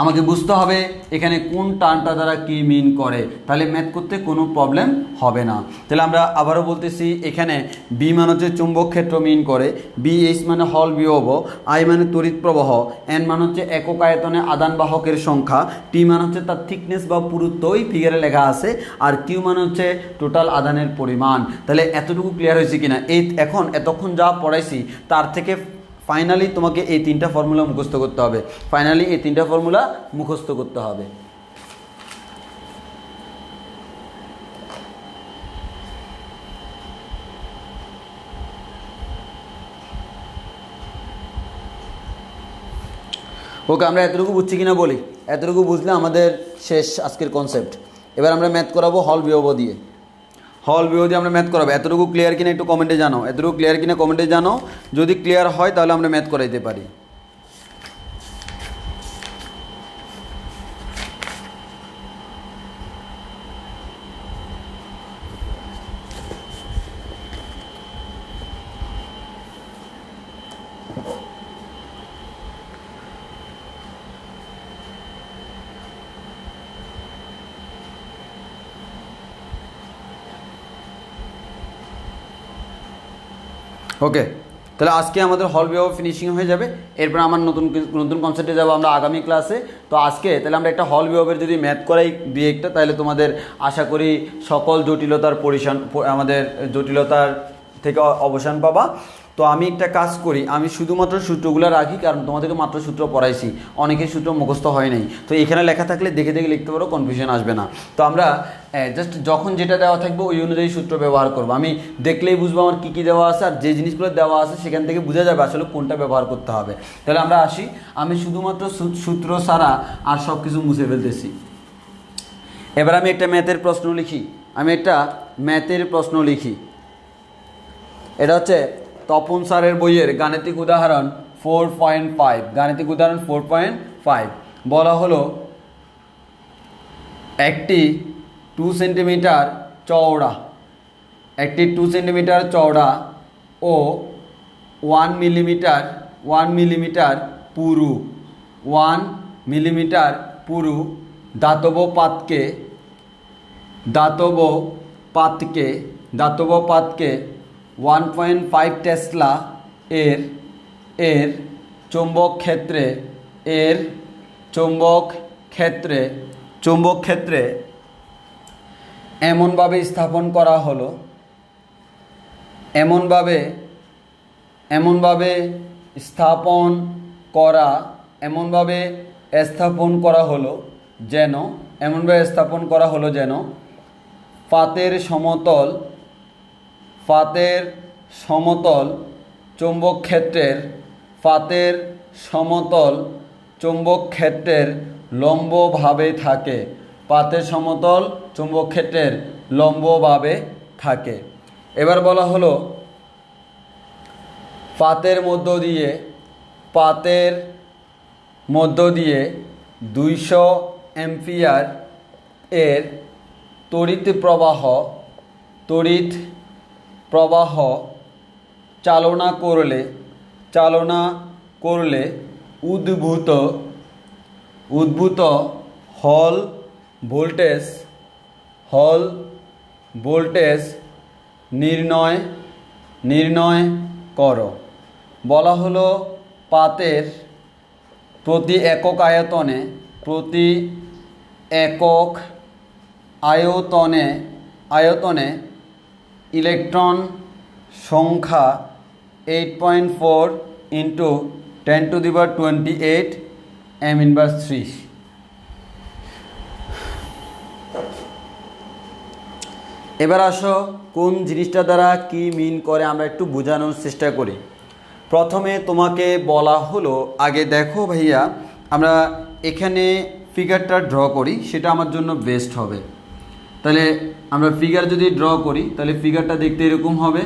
Speaker 1: আমাকে বুঝতে হবে এখানে কোন টার্মটা দ্বারা কি মিন করে, তাহলে ম্যাথ করতে কোনো প্রবলেম হবে না। তাহলে আমরা আবারও বলতেছি, এখানে বি মানে হচ্ছে চুম্বক ক্ষেত্র মিন করে, BH মানে হল বিভব, I মানে তড়িৎ প্রবাহ, N মানে হচ্ছে একক আয়তনে আদান বাহকের সংখ্যা, T মানে হচ্ছে তার থিকনেস বা পুরুত্ব, ওই ফিগারে লেখা আছে, আর Q মানে হচ্ছে টোটাল আদানের পরিমাণ। তাহলে এতটুকু ক্লিয়ার হয়েছে কিনা? এখন এতক্ষণ যা পড়াইছি তার থেকে ফাইনালি তোমাকে এই তিনটা ফর্মুলা মুখস্থ করতে হবে। ফাইনালি এই তিনটা ফর্মুলা মুখস্থ করতে হবে। ওকে, আমরা এতটুকু বুঝছি কিনা বলি। এতটুকু বুঝলে আমাদের শেষ আজকের কনসেপ্ট। এবার আমরা ম্যাথ করাবো হল বিভব দিয়ে। হল বিভব দিয়ে আমরা ম্যাথ করাবো। এতটুকু ক্লিয়ার কিনা একটু কমেন্টে জানাও। এতটুকু ক্লিয়ার কিনা কমেন্টে জানাও। যদি ক্লিয়ার হয় তাহলে আমরা ম্যাথ করাইতে পারি। ওকে, তাহলে আজকে আমাদের হল বিভব ফিনিশিং হয়ে যাবে। এরপর আমার নতুন নতুন কনসেপ্টে যাবো আমরা আগামী ক্লাসে। তো আজকে তাহলে আমরা একটা হল বিভবের যদি ম্যাথ করাই দুই একটা, তাহলে তোমাদের আশা করি সকল জটিলতার আমাদের জটিলতার থেকে অবসান পাবা। তো আমি একটা কাজ করি, আমি শুধুমাত্র সূত্রগুলো রাখি, কারণ তোমাদেরকে মাত্র সূত্র পড়াইছি, অনেকের সূত্র মুখস্থ হয় নাই। তো এখানে লেখা থাকলে দেখে দেখে লিখতে পারো, কনফিউশন আসবে না। তো আমরা জাস্ট যখন যেটা দেওয়া থাকবে ওই অনুযায়ী সূত্র ব্যবহার করবো। আমি দেখলেই বুঝবো আমার কী কী দেওয়া আছে, আর যে জিনিসগুলো দেওয়া আছে সেখান থেকে বোঝা যাবে আসলে কোনটা ব্যবহার করতে হবে। তাহলে আমরা আসি, আমি শুধুমাত্র সূত্র ছাড়া আর সব কিছু মুছে ফেলতেছি। এবার আমি একটা ম্যাথের প্রশ্ন লিখি। এটা হচ্ছে তপন স্যারের বইয়ের গাণিতিক উদাহরণ 4.5। গাণিতিক উদাহরণ 4.5 বলা হলো একটি 2 সেন্টিমিটার চওড়া ও 1 মিলিমিটার পুরু দাতব পাতকে 1.5 টেসলা এর চৌম্বক ক্ষেত্রে এমনভাবে স্থাপন করা হলো যেন পাতের সমতল চৌম্বক ক্ষেত্রের লম্বভাবে থাকে। এবার বলা হলো পাতের মধ্য দিয়ে 200 অ্যাম্পিয়ার এর তড়িৎ প্রবাহ চালনা করলে উদ্ভূত হল ভোল্টেজ নির্ণয় করো। বলা হলো পাতের প্রতি একক আয়তনে ইলেকট্রন সংখ্যা 8.4 ইন্টু 10⁻28 m⁻3। এবার আসো কোন জিনিসটা দ্বারা কি মিন করে আমরা একটু বোঝানোর চেষ্টা করি। প্রথমে তোমাকে বলা হলো, আগে দেখো ভাইয়া আমরা এখানে ফিগারটা ড্র করি, সেটা আমার জন্য বেস্ট হবে। তাহলে আমরা ফিগার যদি ড্র করি তাহলে ফিগারটা দেখতে এরকম হবে।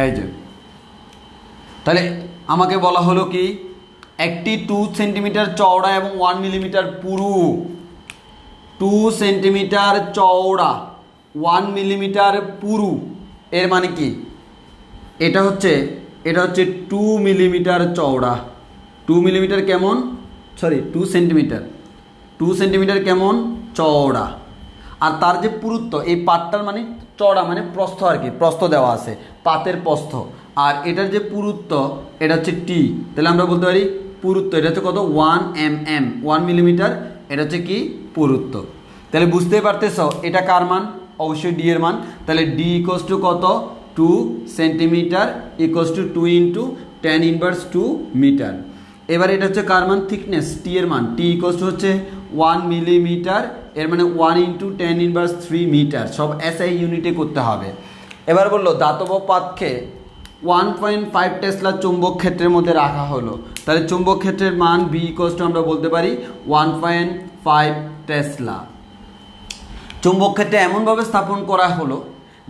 Speaker 1: এই যে, তাহলে আমাকে বলা হলো কি একটি 2 সেন্টিমিটার চওড়া এবং 1 মিলিমিটার পুরু, 2 সেন্টিমিটার চওড়া 1 মিলিমিটার পুরু, এর মানে কি এটা হচ্ছে 2 মিলিমিটার চওড়া। 2 মিলিমিটার কেমন, 2 সেন্টিমিটার কেমন চওড়া। আর তার যে পুরুত্ব, এই পাতটার মানে চওড়া মানে প্রস্থ আর কি, প্রস্থ দেওয়া আছে পাতের প্রস্থ, আর এটার যে পুরুত্ব এটা হচ্ছে টি। তাহলে আমরা বলতে পারি পুরুত্ব এটা হচ্ছে কত 1 mm, 1 মিলিমিটার, এটা হচ্ছে কি পুরুত্ব। তাহলে বুঝতেই পারতেছ এটা কার মান, অবশ্যই ডি এর মান। তাহলে ডি ইকুয়ালস টু কত 2 centimetre equals to 2 into 10⁻2 metre. এবার এটা হচ্ছে কার মান, থিকনেস টি এর মান, টি ইকুয়ালস টু হচ্ছে 1 মিলিমিটার, এর মানে 1 ইন্টু 10⁻3 মিটার, সব এসআই ইউনিটে করতে হবে। এবার বললো ধাতব পাতকে 1.5 টেসলা চুম্বক ক্ষেত্রের মধ্যে রাখা হলো। তাহলে চুম্বক ক্ষেত্রের মান বি ইকুয়ালস টু আমরা বলতে পারি 1.5 টেসলা। চুম্বক ক্ষেত্রে এমনভাবে স্থাপন করা হলো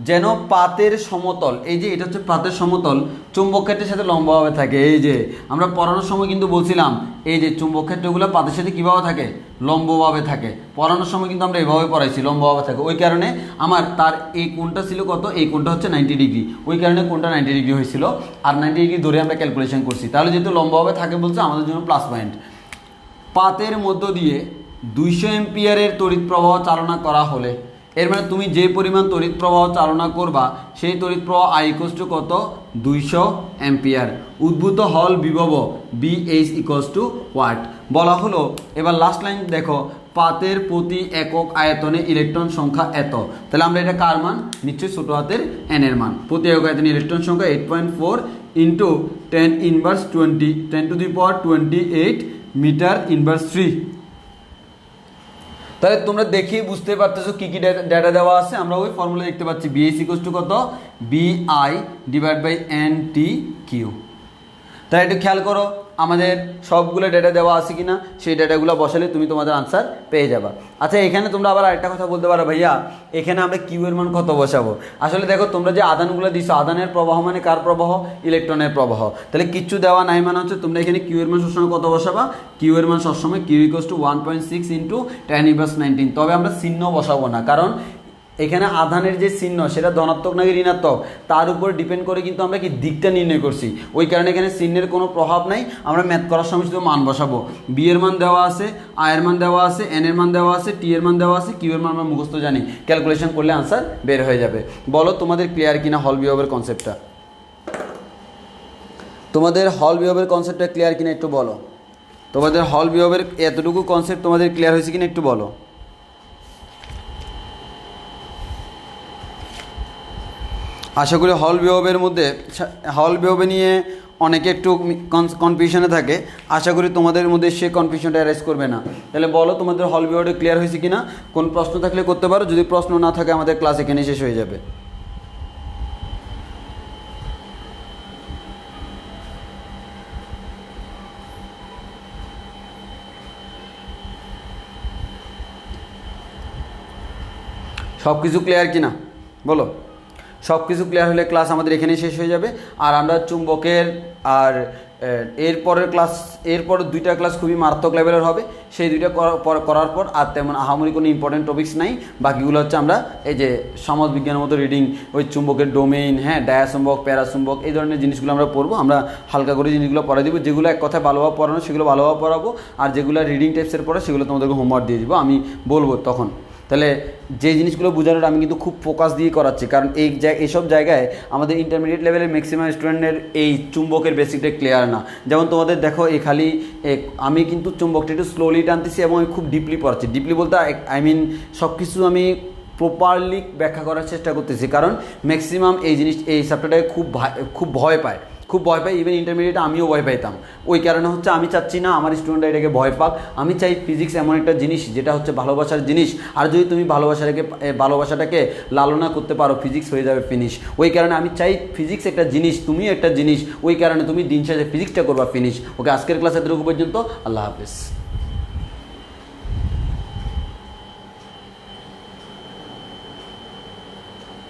Speaker 1: যেন পাতের সমতল, এই যে এটা হচ্ছে পাতের সমতল, চুম্বক ক্ষেত্রের সাথে লম্বভাবে থাকে। এই যে আমরা পড়ানোর সময় কিন্তু বলছিলাম এই যে চুম্বক ক্ষেত্রগুলো পাতের সাথে কীভাবে থাকে, লম্বভাবে থাকে। পড়ানোর সময় কিন্তু আমরা এভাবে পড়াইছি, লম্বভাবে থাকে। ওই কারণে আমার তার এই কোণটা ছিল কত, এই কোণটা হচ্ছে 90 ডিগ্রি, ওই কারণে কোণটা 90 ডিগ্রি হয়েছিল, আর 90 ডিগ্রি ধরে আমরা ক্যালকুলেশন করছি। তাহলে যেহেতু লম্বভাবে থাকে বলছে আমাদের জন্য প্লাস পয়েন্ট। পাতের মধ্য দিয়ে 200 এম্পিয়ারের তড়িৎ প্রবাহ চালনা করা হলে, এর মানে তুমি যে পরিমাণ তড়িৎ প্রবাহ চালনা করবা সেই তড়িৎ প্রবাহ আই ইকুয়ালস টু কত 200 অ্যাম্পিয়ার। উদ্ভূত হল বিভব বিএইচ ইকুয়ালস টু ওয়াট। বলা হলো, এবার লাস্ট লাইন দেখো, পাতের প্রতি একক আয়তনে ইলেকট্রন সংখ্যা এত। তাহলে আমরা এটা কার মান, নিশ্চয়ই ছোট হাতের এন এর মান। প্রতি একক আয়তনে ইলেকট্রন সংখ্যা 8.4 ইন্টু 10⁻28 মিটার/3। তাহলে তোমরা দেখেই বুঝতে পারতেছো কি কি ডেটা দেওয়া আছে। আমরা ওই ফর্মুলা দেখতে পাচ্ছি, বিএইচ ইকুয়ালস টু কত BI/NT/Q। তাহলে একটু খেয়াল করো আমাদের সবগুলো ডেটা দেওয়া আছে কিনা, সেই ডেটাগুলো বসালে তুমি তোমাদের আনসার পেয়ে যাবা। আচ্ছা, এখানে তোমরা আবার আরেকটা কথা বলতে পারো, ভাইয়া এখানে আমরা কিউ এর মান কত বসাবো। আসলে দেখো তোমরা যে আধানগুলো দিছো, আধানের প্রবাহ মানে কার প্রবাহ, ইলেকট্রনের প্রবাহ। তাহলে কিচ্ছু দেওয়া নাই মানে হচ্ছে তোমরা এখানে কিউ এর মান সবসময় কত বসাবা, কিউ এর মান সবসময় কিউ ইকুয়ালস টু 1.6 ইন্টু 10⁻19। তবে আমরা চিহ্ন বসাবো না, কারণ এখানে আধানের যে চিহ্ন সেটা ধনাত্মক নাকি ঋণাত্মক তার উপর ডিপেন্ড করে কিন্তু আমরা কি দিকটা নির্ণয় করছি। ওই কারণে এখানে চিহ্নের কোনো প্রভাব নাই, আমরা ম্যাথ করার সময় শুধু মান বসাবো। বি এর মান দেওয়া আছে, আই এর মান দেওয়া আছে, এন এর মান দেওয়া আছে, টি এর মান দেওয়া আছে, কিউ এর মান আমরা মুখস্থ জানি, ক্যালকুলেশন করলে আনসার বের হয়ে যাবে। বলো তোমাদের ক্লিয়ার কিনা হল বিভবের কনসেপ্টটা, তোমাদের হল বিভবের কনসেপ্টটা ক্লিয়ার কিনা একটু বলো। তোমাদের হল বিভবের এতটুকু কনসেপ্ট তোমাদের ক্লিয়ার হয়েছে কিনা একটু বলো। আশা করি হল বিভবের মধ্যে, হল বিভবে নিয়ে অনেকে একটু কনফিউশনে থাকে, আশা করি তোমাদের মধ্যে সে কনফিউশনটা অ্যারেজ করবে না। তাহলে বলো তোমাদের হল বিভবটা ক্লিয়ার হয়েছে কিনা, কোন প্রশ্ন থাকলে করতে পারো, যদি প্রশ্ন না থাকে আমাদের ক্লাস এখানে শেষ হয়ে যাবে। সব কিছু ক্লিয়ার কিনা বলো। সব কিছু ক্লিয়ার হলে ক্লাস আমাদের এখানেই শেষ হয়ে যাবে। আর আমরা চুম্বকের আর এরপরের দুইটা ক্লাস খুবই মারাত্মক লেভেলের হবে। সেই দুইটা করার পর আর তেমন আহামরি কোনো ইম্পর্টেন্ট টপিক্স নাই। বাকিগুলো হচ্ছে আমরা এই যে সমাজবিজ্ঞানের মতো রিডিং, ওই চুম্বকের ডোমেইন, হ্যাঁ, ডায়াচুম্বক, প্যারাচুম্বক, এই ধরনের জিনিসগুলো আমরা পড়বো। আমরা হালকা করে জিনিসগুলো পড়াই দিব। যেগুলো এক কথায় ভালোভাবে পড়ানো সেগুলো ভালোভাবে পড়াবো, আর যেগুলো রিডিং টাইপসের পড়ে সেগুলো তোমাদেরকে হোমওয়ার্ক দিয়ে দিব, আমি বলবো তখন। তাহলে যে জিনিসগুলো বোঝানোর আমি কিন্তু খুব ফোকাস দিয়ে করাচ্ছি, কারণ এইসব জায়গায় আমাদের ইন্টারমিডিয়েট লেভেলের ম্যাক্সিমাম স্টুডেন্টের এই চুম্বকের বেসিকটা ক্লিয়ার না। যেমন তোমাদের দেখো খালি আমি কিন্তু চুম্বকটা একটু স্লোলি টানতেছি এবং আমি খুব ডিপলি পড়াচ্ছি। ডিপলি বলতে সব কিছু আমি প্রপারলি ব্যাখ্যা করার চেষ্টা করতেছি, কারণ ম্যাক্সিমাম এই চ্যাপ্টারটাকে খুব ভয় পায়। ইভেন ইন্টারমিডিয়েটে আমিও ভয় পাইতাম। ওই কারণে হচ্ছে আমি চাচ্ছি না আমার স্টুডেন্টরা এটাকে ভয় পাক। আমি চাই ফিজিক্স এমন একটা জিনিস যেটা হচ্ছে ভালোবাসার জিনিস, আর যদি তুমি ভালোবাসাটাকে লালনা করতে পারো, ফিজিক্স হয়ে যাবে ফিনিশ। ওই কারণে আমি চাই ফিজিক্স একটা জিনিস, তুমিও একটা জিনিস, ওই কারণে তুমি দিন শেষে ফিজিক্সটা করবা ফিনিশ। ওকে, আজকের ক্লাসে এতটুকু পর্যন্ত। আল্লাহ হাফেজ।